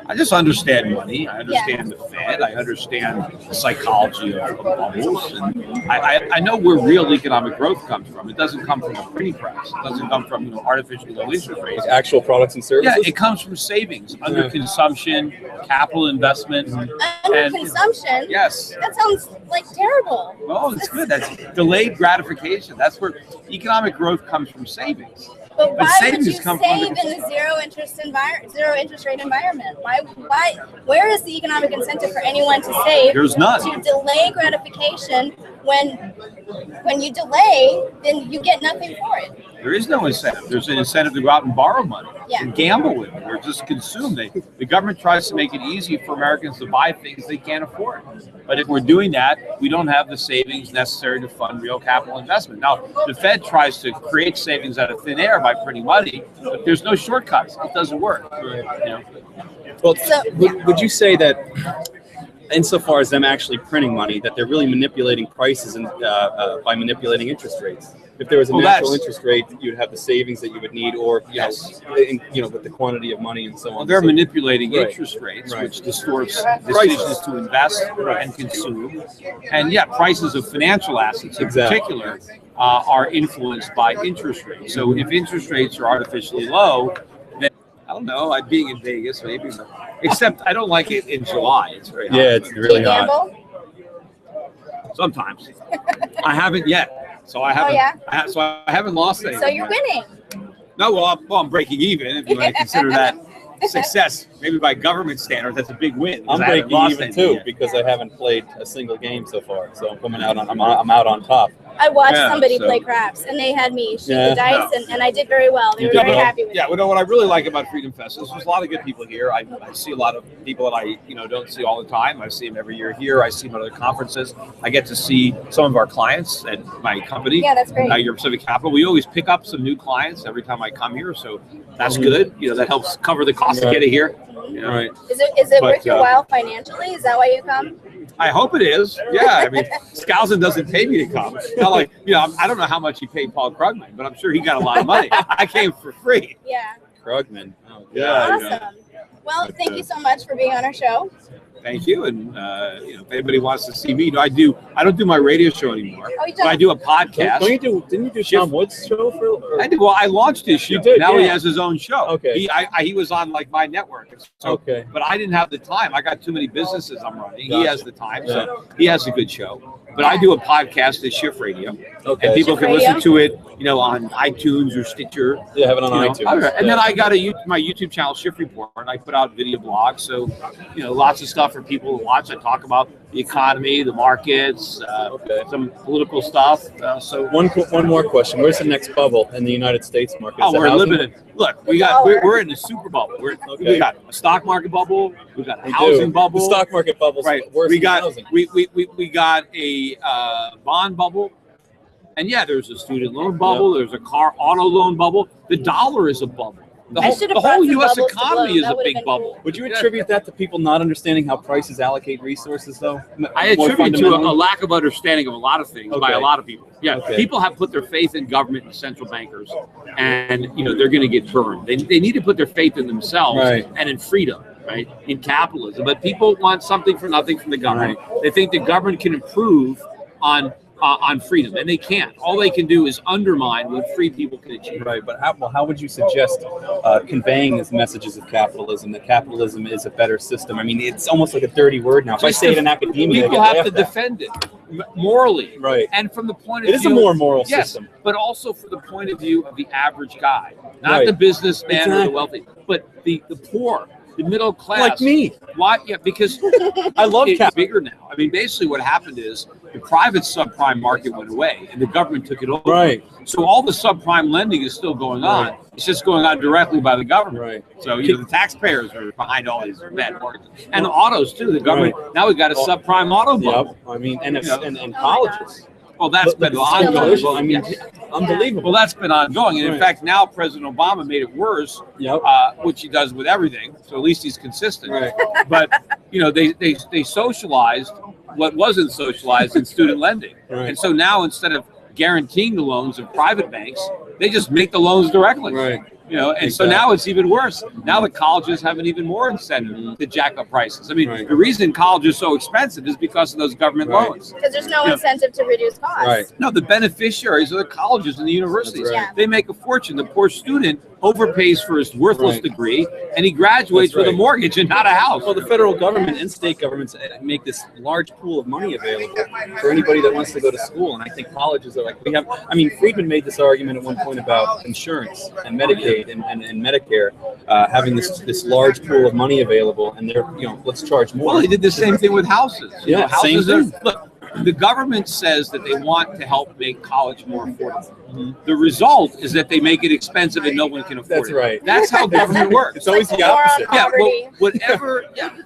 I just understand money. I understand the Fed. I understand the psychology of bubbles. And I know where real economic growth comes from. It doesn't come from a printing press. It doesn't come from artificially low interest rates. Actual products and services? Yeah, it comes from savings, under consumption, capital investment. Under consumption? Yes. That sounds like terrible. Oh, it's good. That's delayed gratification. That's where economic growth comes from savings. But why would you save in a zero interest rate environment? Why? Where is the economic incentive for anyone to save? There's none. To delay gratification when you delay, then you get nothing for it. There is no incentive. There's an incentive to go out and borrow money and gamble with it, or just consume. The government tries to make it easy for Americans to buy things they can't afford. But if we're doing that, we don't have the savings necessary to fund real capital investment. Now, the Fed tries to create savings out of thin air by printing money, but there's no shortcuts. It doesn't work. You know? Well, would you say that, insofar as them actually printing money, that they're really manipulating prices and by manipulating interest rates? if there was a natural interest rate, you'd have the savings that you would need, or with the quantity of money and so on. Well, they're manipulating interest rates, which distorts decisions to invest and consume. And prices of financial assets in particular are influenced by interest rates. So if interest rates are artificially low, then I don't know. I'm being in Vegas, maybe, except I don't like it in July. It's very hot. Yeah, it's really hot. Sometimes. I haven't yet, so I haven't. So I haven't lost anything. So you're winning. No, well, I'm breaking even. If you want to consider that success, maybe by government standards, that's a big win. I'm breaking even too because I haven't played a single game so far. So I'm coming out on. I'm out on top. I watched somebody play craps, and they had me shoot the dice, and I did very well. They were very happy with me. Yeah, well, what I really like about FreedomFest is there's a lot of good people here. I see a lot of people that I don't see all the time. I see them every year here. I see them at other conferences. I get to see some of our clients at my company. Yeah, that's great. Your Pacific Capital. We always pick up some new clients every time I come here, so that's good. That helps cover the cost to get it here. Right. Is it worth your while financially? Is that why you come? I hope it is. Yeah, I mean, Skousen doesn't pay me to come. It's not like, I don't know how much he paid Paul Krugman, but I'm sure he got a lot of money. I came for free. Yeah. Krugman. Oh, awesome. Well, thank you so much for being on our show. Thank you. And if anybody wants to see me, I don't do my radio show anymore. Oh, you but I do a podcast. Didn't you do Sean Wood's show for? I did. Well, I launched his show. Now he has his own show. Okay. He was on like my network. So, okay. But I didn't have the time. I got too many businesses I'm running. He has the time, so he has a good show. But I do a podcast at Shift Radio, and people can listen to it, on iTunes or Stitcher. Yeah, have it on iTunes. And then I got my YouTube channel, Shift Report, and I put out video blogs. So, lots of stuff for people to watch. I talk about the economy, the markets, some political stuff. So one more question: where's the next bubble in the United States market? We're living in. Look, we're in a super bubble. We got a stock market bubble. We got a housing bubble. The stock market bubble's worse than housing. We got a bond bubble, and there's a student loan bubble. There's a auto loan bubble. The dollar is a bubble. The whole U.S. economy is a big bubble. Would you attribute that to people not understanding how prices allocate resources, though? I attribute to a lack of understanding of a lot of things by a lot of people. Yeah, people have put their faith in government and central bankers, and they're going to get burned. They need to put their faith in themselves and in freedom, in capitalism. But people want something for nothing from the government. They think the government can improve on freedom, and they can't. All they can do is undermine what free people can achieve. Right, but how would you suggest conveying these messages of capitalism, that capitalism is a better system? I mean, it's almost like a dirty word now. If I say it in academia, people have to defend it morally. Right. And from the point of view... It is a more moral system. But also from the point of view of the average guy. Not the businessman or the wealthy, but the poor. The middle class, like me. Why? Yeah, because I love it's bigger now. I mean, basically, what happened is the private subprime market went away, and the government took it over. Right. So all the subprime lending is still going on. It's just going on directly by the government. Right. So the taxpayers are behind all these bad mortgages, and the autos too. The government now we've got a subprime auto bubble. I mean, and colleges. Well, that's been ongoing. I mean, unbelievable. Well, that's been ongoing, and in fact, now President Obama made it worse, which he does with everything. So at least he's consistent. Right. But they socialized what wasn't socialized in student lending, and so now instead of guaranteeing the loans of private banks, they just make the loans directly. Right. And so now it's even worse. Now the colleges have an even more incentive to jack up prices. I mean, the reason college is so expensive is because of those government loans. Because there's no incentive to reduce costs. Right. No, the beneficiaries are the colleges and the universities. They make a fortune. The poor student overpays for his worthless degree, and he graduates with a mortgage and not a house. Well, the federal government and state governments make this large pool of money available for anybody that wants to go to school, and I think colleges are like, we have. I mean, Friedman made this argument at one point about insurance and Medicaid and Medicare having this large pool of money available, and they're let's charge more. Well, they did the same thing with houses. Houses same thing. Look, the government says that they want to help make college more affordable. The result is that they make it expensive and no one can afford it. That's right. That's how government works. It's always the opposite.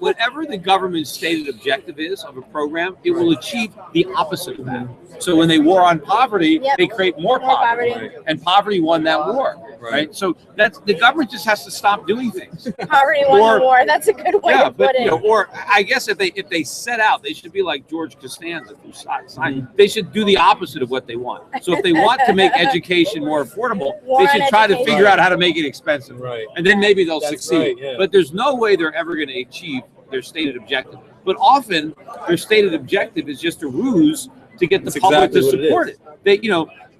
Whatever the government's stated objective is of a program, it will achieve the opposite of that. So when they war on poverty, they create more poverty. And poverty won that war. Right. So that's the government just has to stop doing things. Poverty won the war. That's a good way to put it. Or I guess if they set out, they should be like George Costanza who signed. They should do the opposite of what they want. So if they want to make education more affordable, War they on should try to education. figure out how to make it expensive. Right. And then maybe they'll That's succeed. right, yeah. But there's no way they're ever going to achieve their stated objective. But often their stated objective is just a ruse to get the That's public exactly to what it support it. They,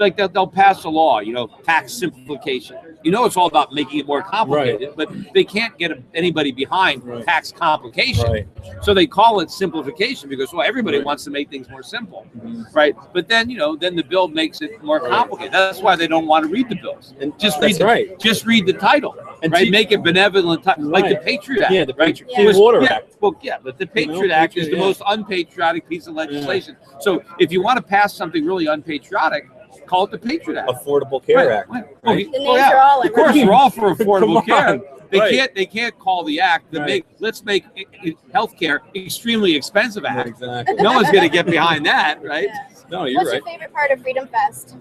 like they'll pass a law, tax simplification. It's all about making it more complicated, but they can't get anybody behind tax complication. Right. So they call it simplification because, everybody wants to make things more simple, right? But then, then the bill makes it more complicated. That's why they don't want to read the bills. And just read the title, and right? Make it benevolent, like the Patriot Act. Yeah, the Patriot Clean Water Act. Well, yeah, but the Patriot Act is the most unpatriotic piece of legislation. So if you want to pass something really unpatriotic, call it the Patriot Act. Affordable Care Act. Right. The names are all Of course, we're all for affordable care. Right. They can't call the act that let's make healthcare extremely expensive act. Exactly. No one's going to get behind that, right? Yeah. No, you're What's right. your favorite part of Freedom Fest?